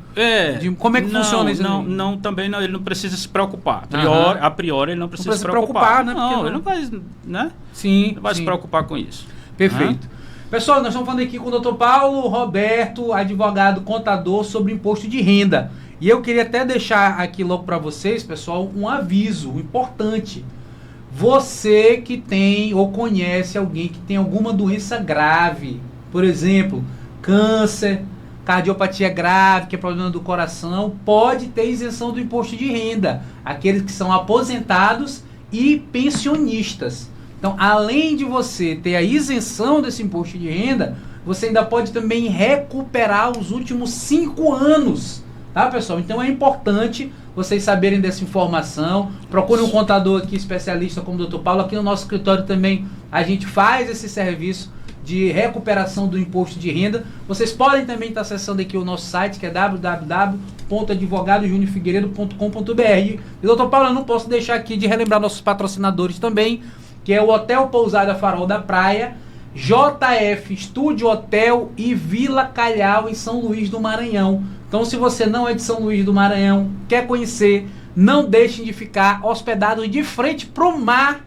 Como é que funciona isso? Também não, ele não precisa se preocupar. A priori ele não precisa se preocupar. Né? Não, ele não vai, né? Sim. Não vai se preocupar com isso. Perfeito. Pessoal, nós estamos falando aqui com o Dr. Paulo Roberto, advogado contador, sobre imposto de renda. E eu queria até deixar aqui logo para vocês, pessoal, um aviso importante. Você que tem ou conhece alguém que tem alguma doença grave, por exemplo, câncer, cardiopatia grave, que é problema do coração, pode ter isenção do imposto de renda. Aqueles que são aposentados e pensionistas. Então, além de você ter a isenção desse imposto de renda, você ainda pode também recuperar os últimos 5 anos. Tá, pessoal? Então, é importante vocês saberem dessa informação. Procure um contador aqui, especialista como o Dr. Paulo. Aqui no nosso escritório também a gente faz esse serviço de recuperação do imposto de renda. Vocês podem também estar acessando aqui o nosso site, que é www.advogadojuniorfigueiredo.com.br. E, Dr. Paulo, eu não posso deixar aqui de relembrar nossos patrocinadores também, que é o Hotel Pousada Farol da Praia, JF Estúdio Hotel e Vila Calhau, em São Luís do Maranhão. Então, se você não é de São Luís do Maranhão, quer conhecer, não deixem de ficar hospedados de frente pro mar,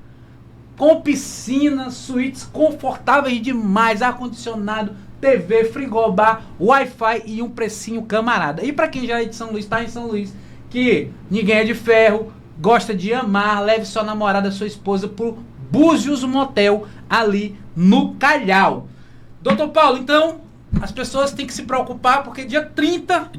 com piscina, suítes confortáveis demais, ar-condicionado, TV, frigobar, Wi-Fi e um precinho camarada. E para quem já é de São Luís, está em São Luís, que ninguém é de ferro, gosta de amar, leve sua namorada, sua esposa pro Búzios Motel, ali no Calhau. Doutor Paulo, então, as pessoas têm que se preocupar, porque dia 30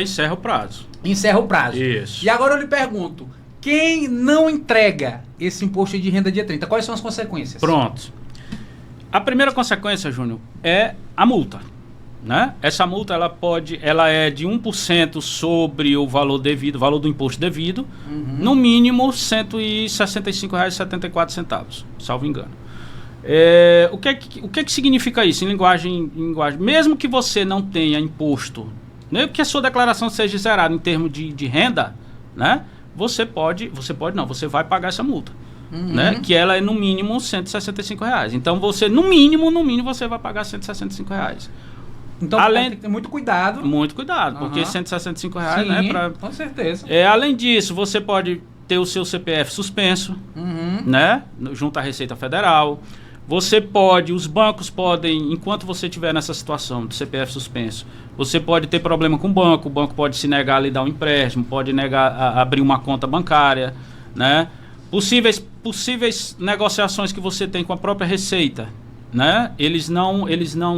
encerra o prazo. Encerra o prazo. Isso. E agora eu lhe pergunto, quem não entrega esse imposto de renda dia 30, quais são as consequências? Pronto. A primeira consequência, Júnior, é a multa. Né? Essa multa ela é de 1% sobre o valor devido, o valor do imposto devido, no mínimo R$ 165,74, salvo engano. O que significa isso em linguagem? Mesmo que você não tenha imposto, mesmo que a sua declaração seja zerada em termos de renda, né? Você vai pagar essa multa. Né? Que ela é no mínimo R$ 165. Então você, no mínimo, você vai pagar R$ 165. Então, tem que ter muito cuidado. Muito cuidado, porque R$ 165, sim, né? Com certeza. Além disso, você pode ter o seu CPF suspenso, né? Junto à Receita Federal. Os bancos podem, enquanto você estiver nessa situação de CPF suspenso, você pode ter problema com o banco pode se negar a lhe dar um empréstimo, pode negar a abrir uma conta bancária, né? Possíveis negociações que você tem com a própria Receita, né? Eles não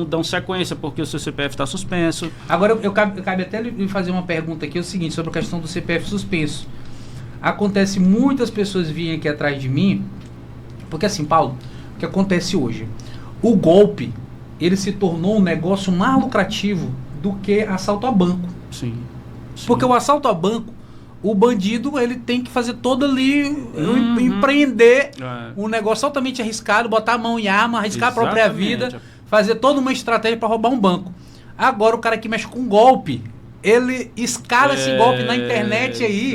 dão sequência porque o seu CPF está suspenso. Agora, cabe até lhe fazer uma pergunta aqui, é o seguinte, sobre a questão do CPF suspenso. Acontece muitas pessoas virem aqui atrás de mim, porque assim, Paulo, o que acontece hoje? O golpe, ele se tornou um negócio mais lucrativo do que assalto a banco. Sim. Porque o assalto a banco, o bandido, ele tem que fazer todo ali, empreender um negócio altamente arriscado, botar a mão em arma, arriscar a própria vida, fazer toda uma estratégia para roubar um banco. Agora, o cara que mexe com golpe, ele escala esse golpe na internet aí,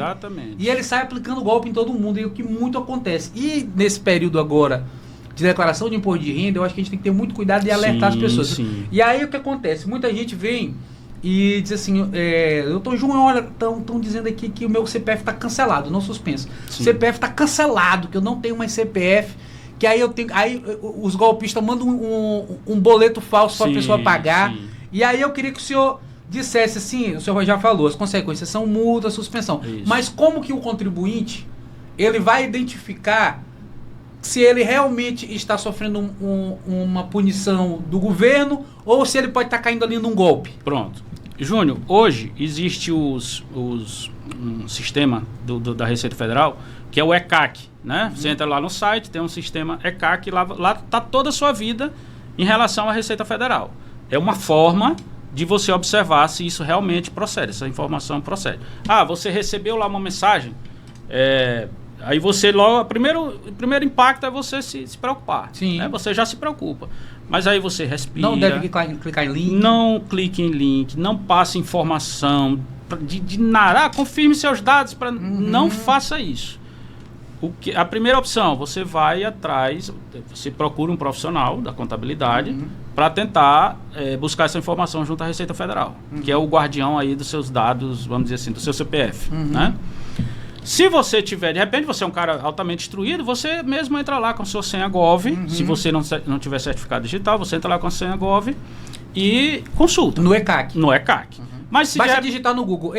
e ele sai aplicando golpe em todo mundo, e o que muito acontece. E nesse período agora de declaração de imposto de renda, eu acho que a gente tem que ter muito cuidado e alertar as pessoas. Sim. E aí o que acontece? Muita gente vem e diz assim, doutor João, olha, estão dizendo aqui que o meu CPF está cancelado, não suspenso. Sim. CPF está cancelado, que eu não tenho mais CPF, que aí os golpistas mandam um boleto falso para a pessoa pagar. Sim. E aí eu queria que o senhor dissesse assim, o senhor já falou, as consequências são multa, suspensão. Isso. Mas como que o contribuinte, ele vai identificar se ele realmente está sofrendo uma punição do governo ou se ele pode estar caindo ali num golpe? Pronto. Júnior, hoje existe um sistema da Receita Federal, que é o ECAC, né? Você entra lá no site, tem um sistema ECAC, lá está toda a sua vida em relação à Receita Federal. É uma forma de você observar se isso realmente procede, essa informação procede. Você recebeu lá uma mensagem, aí você logo, o primeiro impacto é você se preocupar. Sim. Né? Você já se preocupa. Mas aí você respira. Não deve clicar em link. Não clique em link, não passe informação de nada. Confirme seus dados, não faça isso. A primeira opção, você vai atrás, você procura um profissional da contabilidade para tentar buscar essa informação junto à Receita Federal, que é o guardião aí dos seus dados, vamos dizer assim, do seu CPF, né? Se você tiver, de repente você é um cara altamente instruído, você mesmo entra lá com sua senha Gov, se você não tiver certificado digital, você entra lá com a senha Gov e consulta. No ECAC. No ECAC. Mas se basta digitar no Google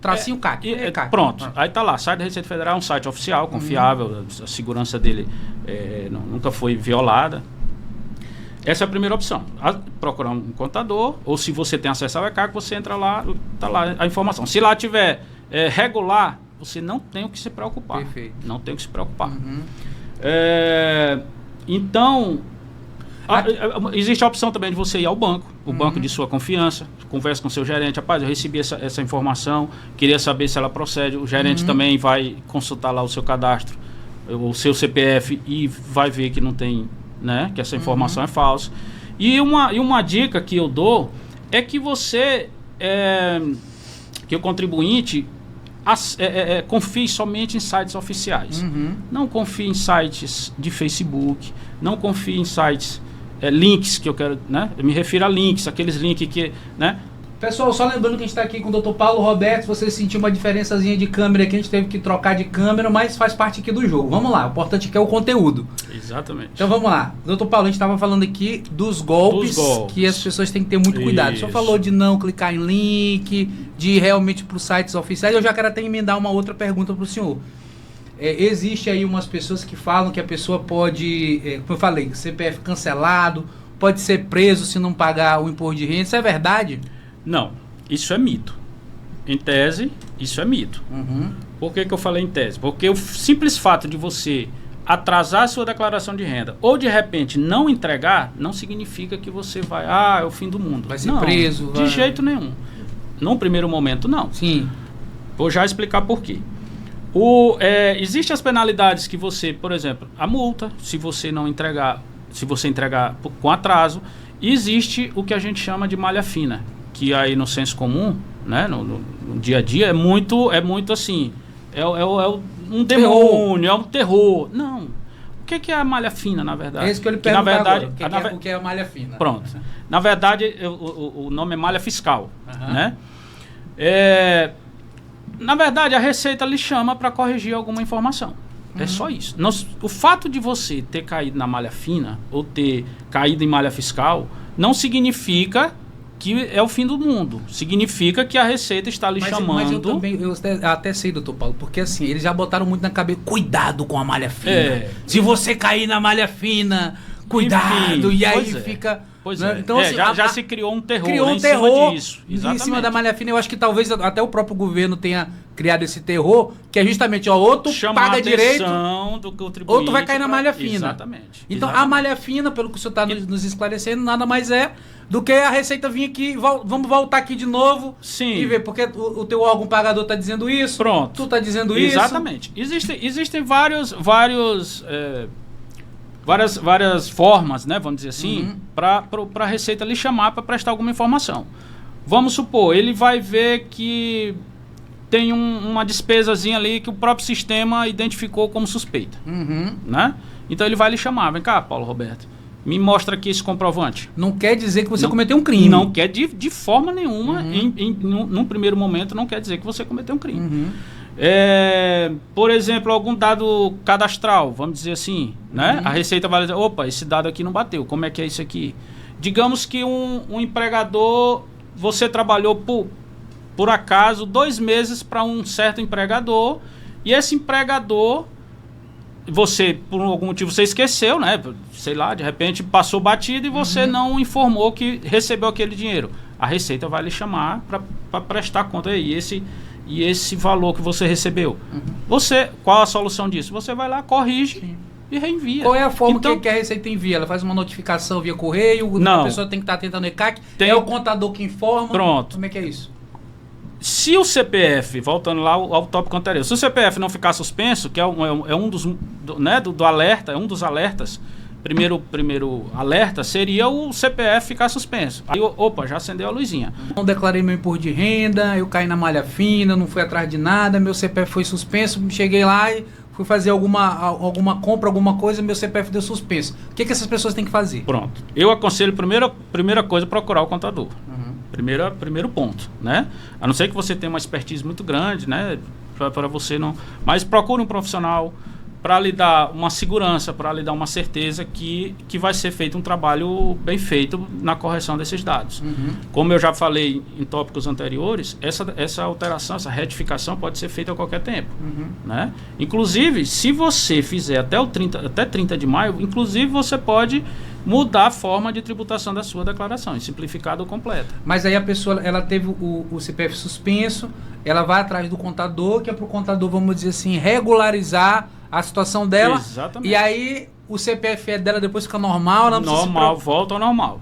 tracinho CAC. Pronto, aí tá lá, site da Receita Federal, é um site oficial, confiável, a segurança dele nunca foi violada. Essa é a primeira opção. Procurar um contador, ou se você tem acesso ao ECAC, você entra lá, tá lá a informação. Se lá tiver regular, você não tem o que se preocupar. Perfeito. Não tem o que se preocupar. Então, existe a opção também de você ir ao banco, o banco de sua confiança, conversa com o seu gerente, rapaz, eu recebi essa informação, queria saber se ela procede, o gerente também vai consultar lá o seu cadastro, o seu CPF e vai ver que não tem, né, que essa informação é falsa. E uma dica que eu dou é que você, que o contribuinte confie somente em sites oficiais. Não confie em sites de Facebook, não confie em sites, links que eu quero, né? Eu me refiro a links, aqueles links que, né? Pessoal, só lembrando que a gente está aqui com o Dr. Paulo Roberto. Se você sentiu uma diferençazinha de câmera aqui, a gente teve que trocar de câmera, mas faz parte aqui do jogo. Vamos lá, o importante aqui é o conteúdo. Exatamente. Então vamos lá. Dr. Paulo, a gente estava falando aqui dos golpes que as pessoas têm que ter muito cuidado. O senhor falou de não clicar em link, de ir realmente para os sites oficiais. Eu já quero até emendar uma outra pergunta para o senhor. Existe aí umas pessoas que falam que a pessoa pode, como eu falei, CPF cancelado, pode ser preso se não pagar o imposto de renda. Isso é verdade? Não, isso é mito. Em tese, isso é mito. Por que eu falei em tese? Porque o simples fato de você atrasar a sua declaração de renda ou de repente não entregar, não significa que você vai, é o fim do mundo. Vai ser preso. De jeito nenhum. Num primeiro momento, não. Sim. Vou já explicar por quê. Existem as penalidades que você, por exemplo, a multa, se você não entregar, se você entregar com atraso, e existe o que a gente chama de malha fina, que aí no senso comum, né, no dia a dia, é muito assim, um demônio, é um terror. Não. O que é a malha fina, na verdade? É isso que eu lhe pergunto agora. O que é a malha fina? Pronto. Na verdade, o nome é malha fiscal, né? Na verdade, a Receita lhe chama para corrigir alguma informação. É só isso. O fato de você ter caído na malha fina ou ter caído em malha fiscal não significa que é o fim do mundo. Significa que a Receita está lhe chamando... Mas eu até sei, doutor Paulo, porque assim, eles já botaram muito na cabeça, cuidado com a malha fina. Se você cair na malha fina, cuidado, e aí fica... Pois né? Então, assim, já se criou um terror, em cima disso. Exatamente. Em cima da malha fina. Eu acho que talvez até o próprio governo tenha criado esse terror, que é justamente, outro paga direito, outro vai cair na malha fina. Exatamente. Então, a malha fina, pelo que o senhor está nos esclarecendo, nada mais é do que a Receita vir aqui, vamos voltar aqui de novo. Sim. E ver, porque o teu órgão pagador está dizendo isso, pronto, tu está dizendo isso. Exatamente. Existem várias formas, né, vamos dizer assim, para a Receita lhe chamar para prestar alguma informação. Vamos supor, ele vai ver que tem uma despesazinha ali que o próprio sistema identificou como suspeita, né? Então ele vai lhe chamar, vem cá, Paulo Roberto, me mostra aqui esse comprovante. Não quer dizer que você cometeu um crime. Não quer de forma nenhuma, num primeiro momento, não quer dizer que você cometeu um crime. Por exemplo, algum dado cadastral, vamos dizer assim, né? A Receita vai dizer, opa, esse dado aqui não bateu, como é que é isso aqui? Digamos que um empregador, você trabalhou por acaso 2 meses para um certo empregador, e esse empregador, você, por algum motivo, você esqueceu, né? Sei lá, de repente passou batido e você não informou que recebeu aquele dinheiro. A Receita vai lhe chamar para prestar conta aí, e esse valor que você recebeu. Qual a solução disso? Você vai lá, corrige e reenvia. Qual é a forma que a Receita envia? Ela faz uma notificação via correio? Não. A pessoa tem que estar atenta no ECAC? É o contador que informa? Pronto. Como é que é isso? Se o CPF, voltando lá ao tópico anterior, se o CPF não ficar suspenso, que é um dos, né, do alerta, é um dos alertas, primeiro alerta seria o CPF ficar suspenso. Aí, opa, já acendeu a luzinha. Não declarei meu imposto de renda, eu caí na malha fina, não fui atrás de nada, meu CPF foi suspenso, cheguei lá e fui fazer alguma compra, alguma coisa, meu CPF deu suspenso. O que essas pessoas têm que fazer? Pronto. Eu aconselho, primeira coisa, procurar o contador. Primeiro ponto, né? A não ser que você tenha uma expertise muito grande, né? Para você não... Mas procure um profissional para lhe dar uma segurança, para lhe dar uma certeza que vai ser feito um trabalho bem feito na correção desses dados. Como eu já falei em tópicos anteriores, essa alteração, essa retificação pode ser feita a qualquer tempo. Né? Inclusive, se você fizer até 30 de maio, inclusive você pode mudar a forma de tributação da sua declaração, simplificada ou completa. Mas aí a pessoa, ela teve o CPF suspenso, ela vai atrás do contador, que é para o contador, vamos dizer assim, regularizar a situação dela. Exatamente. E aí o CPF dela depois fica normal, ela não precisa normal, volta ao normal.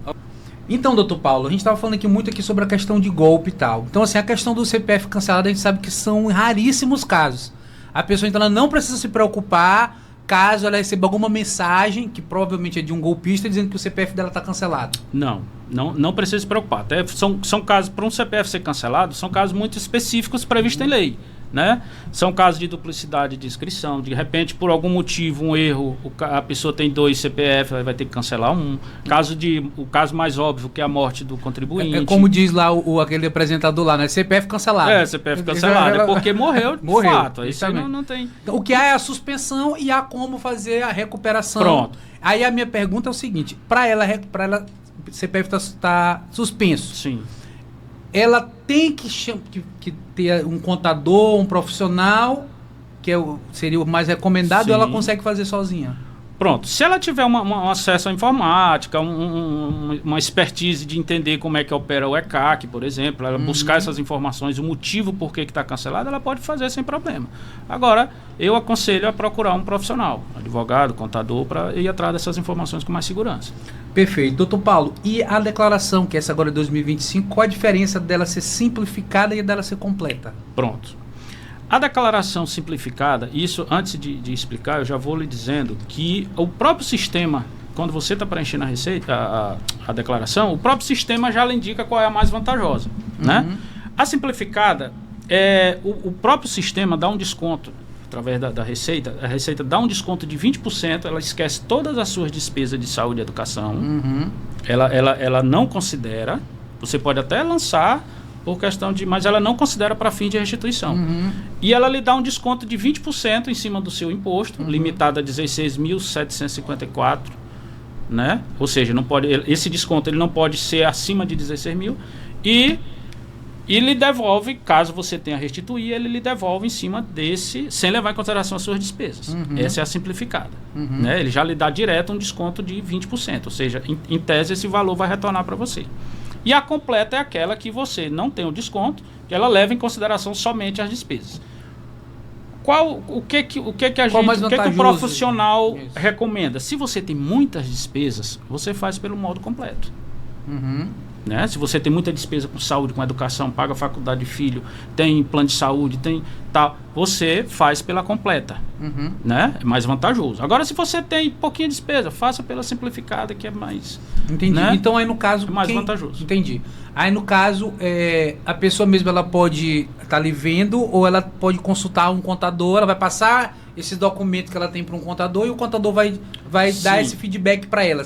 Então, doutor Paulo, a gente estava falando aqui muito aqui sobre a questão de golpe e tal. Então, assim, a questão do CPF cancelado, a gente sabe que são raríssimos casos. A pessoa, então, ela não precisa se preocupar caso ela receba alguma mensagem, que provavelmente é de um golpista, dizendo que o CPF dela está cancelado. Não precisa se preocupar. Até são casos, para um CPF ser cancelado, são casos muito específicos previstos em lei. Né? São casos de duplicidade de inscrição, de repente por algum motivo, um erro, a pessoa tem 2 CPF, ela vai ter que cancelar um. O caso mais óbvio, que é a morte do contribuinte. É como diz lá aquele apresentador lá, né? CPF cancelado. CPF cancelado, é porque morreu de fato. Isso aí não tem. Então, o que há é a suspensão e há como fazer a recuperação. Pronto. Aí a minha pergunta é o seguinte, para ela CPF está suspenso. Sim. Ela tem que ter um contador, um profissional, que seria o mais recomendado, ou ela consegue fazer sozinha? Pronto. Se ela tiver um acesso à informática, uma expertise de entender como é que opera o ECAC, por exemplo, ela buscar essas informações, o motivo por que está cancelado, ela pode fazer sem problema. Agora, eu aconselho a procurar um profissional, advogado, contador, para ir atrás dessas informações com mais segurança. Perfeito. Doutor Paulo, e a declaração, que essa agora é 2025, qual a diferença dela ser simplificada e dela ser completa? Pronto. A declaração simplificada, isso antes de explicar, eu já vou lhe dizendo que o próprio sistema, quando você está preenchendo a declaração, o próprio sistema já lhe indica qual é a mais vantajosa. Né? A simplificada, o próprio sistema dá um desconto através da Receita. A Receita dá um desconto de 20%, ela esquece todas as suas despesas de saúde e educação. Ela não considera, você pode até lançar por questão mas ela não considera para fim de restituição. E ela lhe dá um desconto de 20% em cima do seu imposto, limitado a 16.754, né? Ou seja, esse desconto ele não pode ser acima de 16 mil e lhe devolve, caso você tenha a restituir, ele lhe devolve em cima desse, sem levar em consideração as suas despesas. Essa é a simplificada. Né? Ele já lhe dá direto um desconto de 20%, ou seja, em tese esse valor vai retornar para você. E a completa é aquela que você não tem o desconto, que ela leva em consideração somente as despesas. O que o profissional recomenda? Se você tem muitas despesas, você faz pelo modo completo. Né? Se você tem muita despesa com saúde, com educação, paga a faculdade de filho, tem plano de saúde, tem tal, você faz pela completa. Né? É mais vantajoso. Agora, se você tem pouquinha despesa, faça pela simplificada, que é mais... Entendi. Né? Então, aí no caso... É mais vantajoso. Entendi. Aí no caso, a pessoa mesmo, ela pode estar ali vendo, ou ela pode consultar um contador, ela vai passar esses documentos que ela tem para um contador e o contador vai dar esse feedback para ela.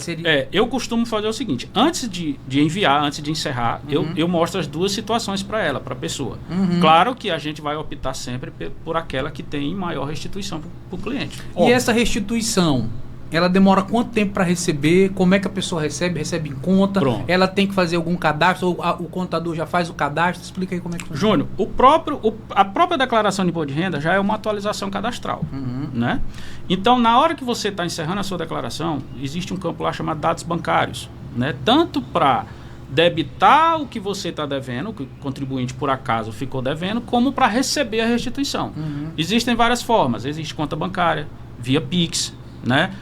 Eu costumo fazer o seguinte, antes de enviar, antes de encerrar, eu mostro as duas situações para ela, para a pessoa. Claro que a gente vai optar sempre por aquela que tem maior restituição para o cliente. E essa restituição, ela demora quanto tempo para receber? Como é que a pessoa recebe? Recebe em conta? Pronto. Ela tem que fazer algum cadastro? Ou o contador já faz o cadastro? Explica aí como é que funciona. Júnior, a própria declaração de imposto de renda já é uma atualização cadastral. Né? Então, na hora que você está encerrando a sua declaração, existe um campo lá chamado dados bancários. Né? Tanto para debitar o que você está devendo, o que o contribuinte por acaso ficou devendo, como para receber a restituição. Existem várias formas. Existe conta bancária, via Pix, né?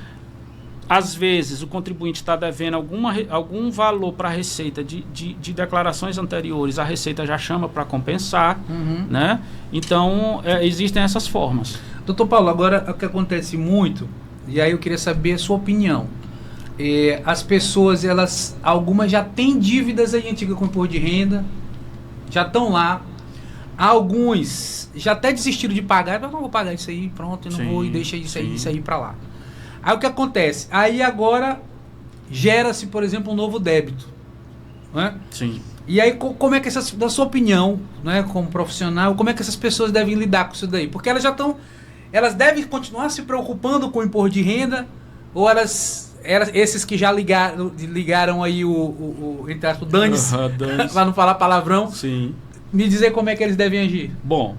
Às vezes o contribuinte está devendo algum valor para a Receita de declarações anteriores, a Receita já chama para compensar, né? Então, existem essas formas. Doutor Paulo, agora o que acontece muito, e aí eu queria saber a sua opinião. As pessoas, algumas já têm dívidas aí antigas com imposto de renda, já estão lá. alguns já até desistiram de pagar, eu não vou pagar isso aí, pronto, eu não vou e deixa isso aí para lá. Aí o que acontece? Aí agora gera-se, por exemplo, um novo débito, né? Sim. E aí como é que na sua opinião, né, como profissional, como é que essas pessoas devem lidar com isso daí? Porque elas devem continuar se preocupando com o imposto de renda, ou esses que já ligaram aí entre aspas, dane-se, para não falar palavrão, sim, me dizer como é que eles devem agir? Bom,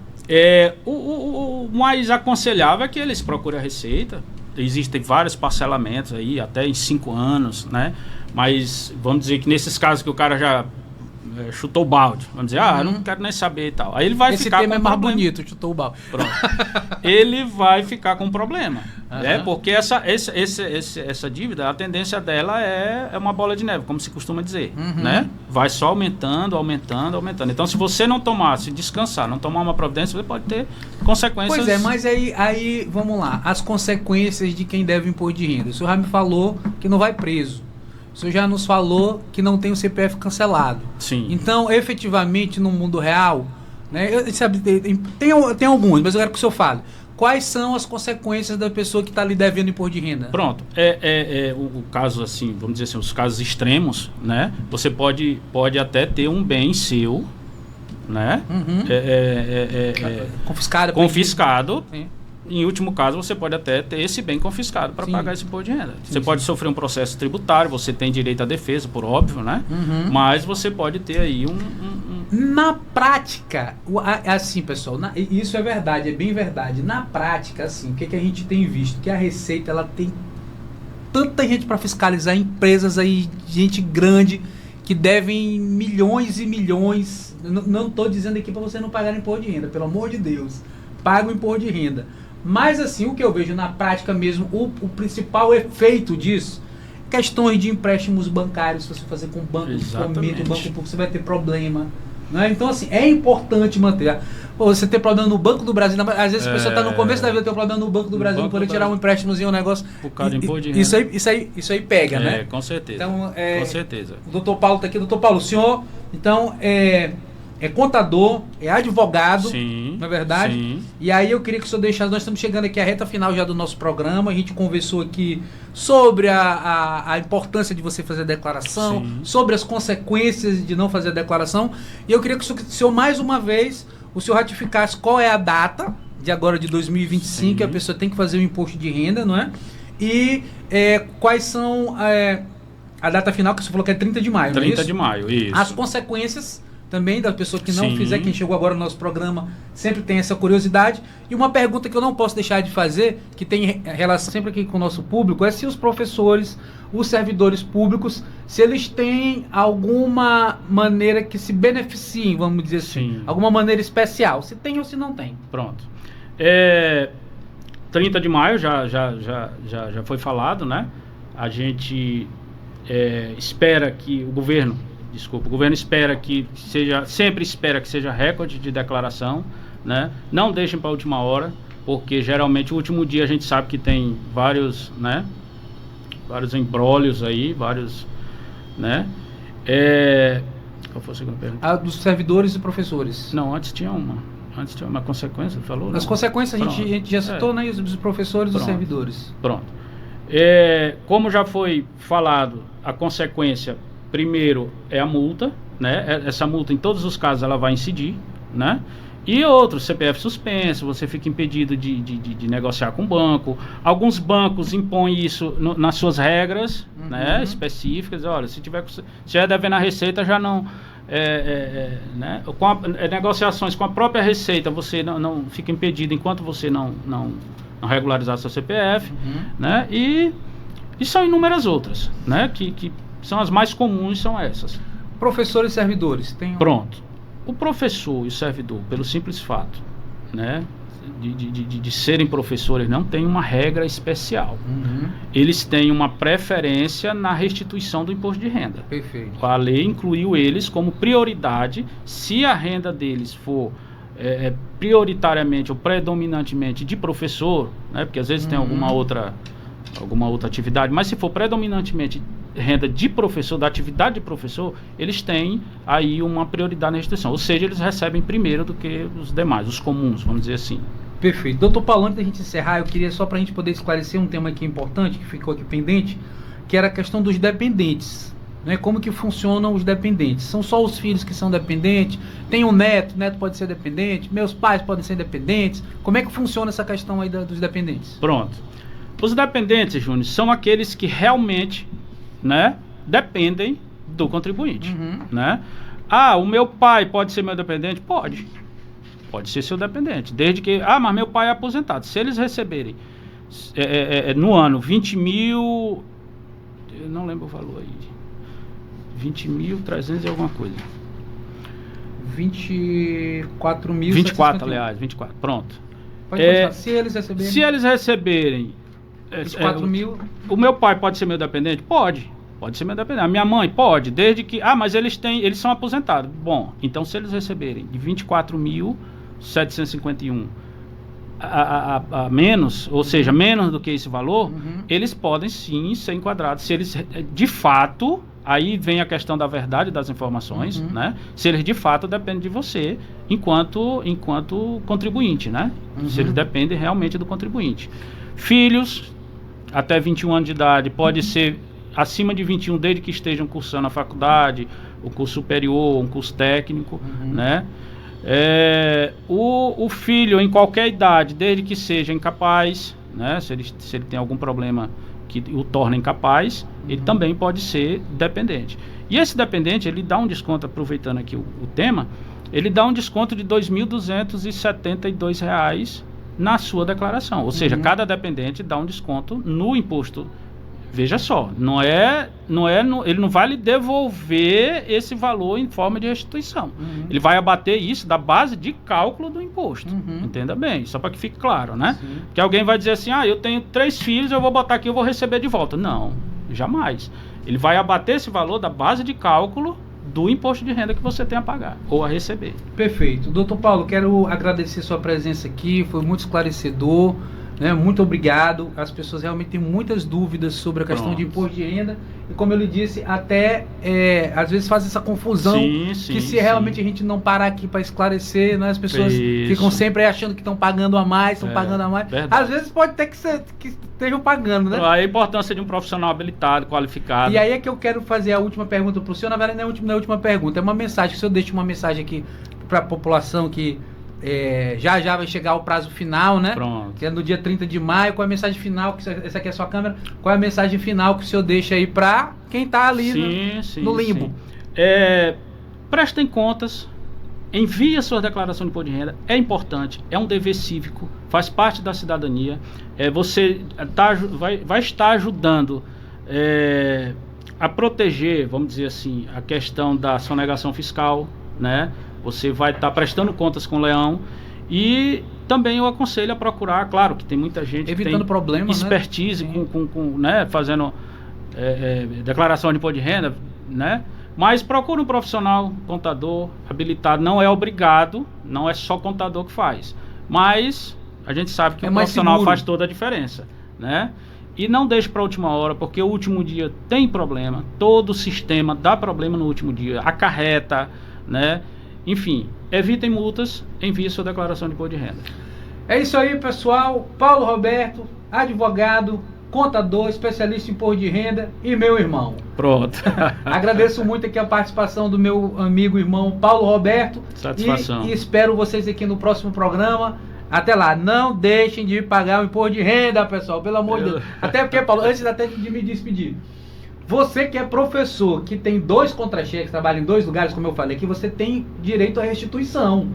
o mais aconselhável é que eles procurem a Receita. Existem vários parcelamentos aí, até em 5 anos, né? Mas vamos dizer que nesses casos que o cara já chutou o balde, vamos dizer, eu não quero nem saber e tal. Aí ele vai ficar com Esse termo é mais bonito, chutou o balde. Pronto. Ele vai ficar com problema, né? Porque essa dívida, a tendência dela é uma bola de neve, como se costuma dizer, né? Vai só aumentando. Então, se você não tomar, se descansar, não tomar uma providência, você pode ter consequências. Pois é, mas aí vamos lá, as consequências de quem deve imposto de renda. O senhor já me falou que não vai preso. O senhor já nos falou que não tem o CPF cancelado. Sim. Então, efetivamente, no mundo real, né, tem alguns, mas eu quero que o senhor fale. Quais são as consequências da pessoa que está lhe devendo imposto de renda? Pronto. O caso, assim, vamos dizer assim, os casos extremos, né? Você pode até ter um bem seu, né? Confiscado. Sim. Em último caso, você pode até ter esse bem confiscado para pagar esse imposto de renda. Você pode sofrer um processo tributário, você tem direito à defesa, por óbvio, né? Mas você pode ter aí Na prática, assim, pessoal, isso é verdade, é bem verdade. Na prática, assim, o que a gente tem visto? Que a Receita, ela tem tanta gente para fiscalizar, empresas aí, gente grande, que devem milhões e milhões. Não estou dizendo aqui para você não pagar imposto de renda, pelo amor de Deus. Paga o imposto de renda. Mas assim, o que eu vejo na prática mesmo, o principal efeito disso, questões de empréstimos bancários, se você fazer com banco de fomento, banco público, você vai ter problema. Né? Então assim, é importante manter. Você ter problema no Banco do Brasil, às vezes a pessoa está no começo da vida, tem um problema no Banco do Brasil, não poder tirar um empréstimozinho, um negócio. Por causa de imposto de renda. Isso aí pega, né? Com certeza. Então, com certeza. O doutor Paulo está aqui. Doutor Paulo, o senhor, então, é contador, é advogado, não é verdade? Sim. E aí eu queria que o senhor deixasse, nós estamos chegando aqui à reta final já do nosso programa, a gente conversou aqui sobre a importância de você fazer a declaração, sobre as consequências de não fazer a declaração, e eu queria que o senhor mais uma vez, o senhor ratificasse qual é a data de agora de 2025, que a pessoa tem que fazer o imposto de renda, não é? E quais são a data final, que você falou que é 30 de maio, 30 de maio, isso. As consequências também da pessoa que não fizer, quem chegou agora no nosso programa sempre tem essa curiosidade. E uma pergunta que eu não posso deixar de fazer, que tem relação sempre aqui com o nosso público, é se os professores, os servidores públicos, se eles têm alguma maneira que se beneficiem, vamos dizer assim, alguma maneira especial, se tem ou se não tem. Pronto. 30 de maio já foi falado, né? A gente espera que o governo espera que sempre espera que seja recorde de declaração, né? Não deixem para a última hora, porque geralmente o último dia a gente sabe que tem vários, né? Vários embrólios aí, né? Qual foi a segunda pergunta? A dos servidores e professores. Não, antes tinha uma consequência, falou? As consequências a gente já citou, né? Dos professores e dos servidores. Pronto. Como já foi falado, a consequência primeiro é a multa, né? Essa multa em todos os casos ela vai incidir, né? E outros, CPF suspenso, você fica impedido de negociar com o banco. Alguns bancos impõem isso nas suas regras, né? Específicas. Olha, se é devendo a Receita, já não... né? Negociações com a própria Receita, você não fica impedido enquanto você não regularizar seu CPF, né? E são inúmeras outras, né? Que são as mais comuns, são essas. Professores e servidores. Pronto. O professor e o servidor, pelo simples fato, né, de serem professores, não tem uma regra especial. Eles têm uma preferência na restituição do imposto de renda. Perfeito. A lei incluiu eles como prioridade, se a renda deles for prioritariamente ou predominantemente de professor, né, porque às vezes tem alguma outra atividade, mas se for predominantemente renda de professor, da atividade de professor, eles têm aí uma prioridade na restituição. Ou seja, eles recebem primeiro do que os demais, os comuns, vamos dizer assim. Perfeito. Doutor Paulo, antes da gente encerrar, eu queria só para a gente poder esclarecer um tema aqui importante, que ficou aqui pendente, que era a questão dos dependentes. Né? Como que funcionam os dependentes? São só os filhos que são dependentes? Tem um neto, o neto pode ser dependente? Meus pais podem ser dependentes? Como é que funciona essa questão aí dos dependentes? Pronto. Os dependentes, Júnior, são aqueles que realmente, né, dependem do contribuinte. Né? Ah, o meu pai pode ser meu dependente? Pode. Pode ser seu dependente. Desde que... Ah, mas meu pai é aposentado. Se eles receberem no ano 20 mil... Eu não lembro o valor aí. 20.300 e alguma coisa. 24.000. 24, aliás, 24. Pronto. Pode continuar. Se eles receberem 24 mil. O meu pai pode ser meu dependente? Pode. Pode ser meu dependente. A minha mãe? Pode. Desde que... Ah, mas eles são aposentados. Bom, então se eles receberem de 24.751 a menos, ou seja, menos do que esse valor, eles podem sim ser enquadrados. Se eles, de fato, aí vem a questão da verdade das informações, né? Se eles de fato dependem de você enquanto contribuinte, né? Se eles dependem realmente do contribuinte. Filhos, até 21 anos de idade, pode ser acima de 21, desde que estejam cursando a faculdade, o curso superior, um curso técnico, né? O filho em qualquer idade, desde que seja incapaz, né? Se ele tem algum problema que o torna incapaz, ele também pode ser dependente. E esse dependente, ele dá um desconto, aproveitando aqui o tema, ele dá um desconto de R$ 2.272 na sua declaração. Ou seja, cada dependente dá um desconto no imposto. Veja só, ele não vai lhe devolver esse valor em forma de restituição. Ele vai abater isso da base de cálculo do imposto. Entenda bem, só para que fique claro, né? Sim. Que alguém vai dizer assim, eu tenho 3 filhos, eu vou botar aqui, eu vou receber de volta. Não, jamais. Ele vai abater esse valor da base de cálculo do imposto de renda que você tem a pagar ou a receber. Perfeito. Doutor Paulo, quero agradecer sua presença aqui, foi muito esclarecedor. Né? Muito obrigado. As pessoas realmente têm muitas dúvidas sobre a questão de imposto de renda e, como eu lhe disse, até às vezes faz essa confusão se realmente a gente não parar aqui para esclarecer, né? As pessoas ficam sempre achando que estão pagando a mais, verdade. Às vezes pode ter que estejam pagando, né? A importância de um profissional habilitado, qualificado. E aí é que eu quero fazer a última pergunta para o senhor. Na verdade, não é a última pergunta, é uma mensagem. Se eu deixo uma mensagem aqui para a população que já vai chegar o prazo final, né? Pronto. Que é no dia 30 de maio. Qual é a mensagem final? Essa aqui é a sua câmera. Qual é a mensagem final que o senhor deixa aí para quem está ali no limbo? Prestem contas, envie a sua declaração de imposto de renda. É importante, é um dever cívico, faz parte da cidadania. Você vai estar ajudando a proteger, vamos dizer assim, a questão da sonegação fiscal, né? Você vai estar prestando contas com o leão. E também eu aconselho a procurar, claro que tem muita gente evitando que tem problemas, expertise, né? Fazendo declaração de imposto de renda, né? Mas procure um profissional, contador, habilitado. Não é obrigado, não é só contador que faz. Mas a gente sabe que um profissional faz toda a diferença, né? E não deixe para a última hora, porque o último dia tem problema. Todo o sistema dá problema no último dia, acarreta, né? Enfim, evitem multas, envie sua declaração de imposto de renda. É isso aí, pessoal. Paulo Roberto, advogado, contador, especialista em imposto de renda e meu irmão. Pronto. Agradeço muito aqui a participação do meu amigo e irmão Paulo Roberto. Satisfação. E espero vocês aqui no próximo programa. Até lá, não deixem de pagar o imposto de renda, pessoal, pelo amor de Deus. Até porque, Paulo, antes até de me despedir, você que é professor, que tem 2 contra-cheques, trabalha em 2 lugares, como eu falei aqui, você tem direito à restituição.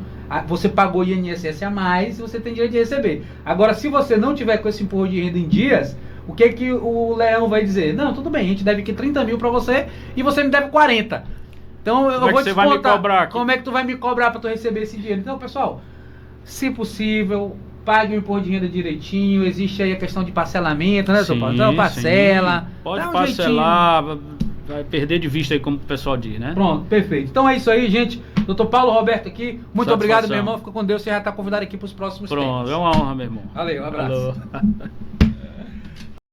Você pagou INSS a mais e você tem direito de receber. Agora, se você não tiver com esse imposto de renda em dias, o que o leão vai dizer? Não, tudo bem, a gente deve aqui 30 mil para você e você me deve 40. Então eu vou te contar como é que tu vai me cobrar para tu receber esse dinheiro. Então, pessoal, se possível, pague o imposto de renda direitinho. Existe aí a questão de parcelamento, né, Paulo? Então, parcela. Pode parcelar, vai perder de vista aí, como o pessoal diz, né? Pronto, perfeito. Então é isso aí, gente. Doutor Paulo Roberto aqui. Muito obrigado, meu irmão. Fica com Deus. Você já está convidado aqui para os próximos tempos. Pronto, é uma honra, meu irmão. Valeu, um abraço.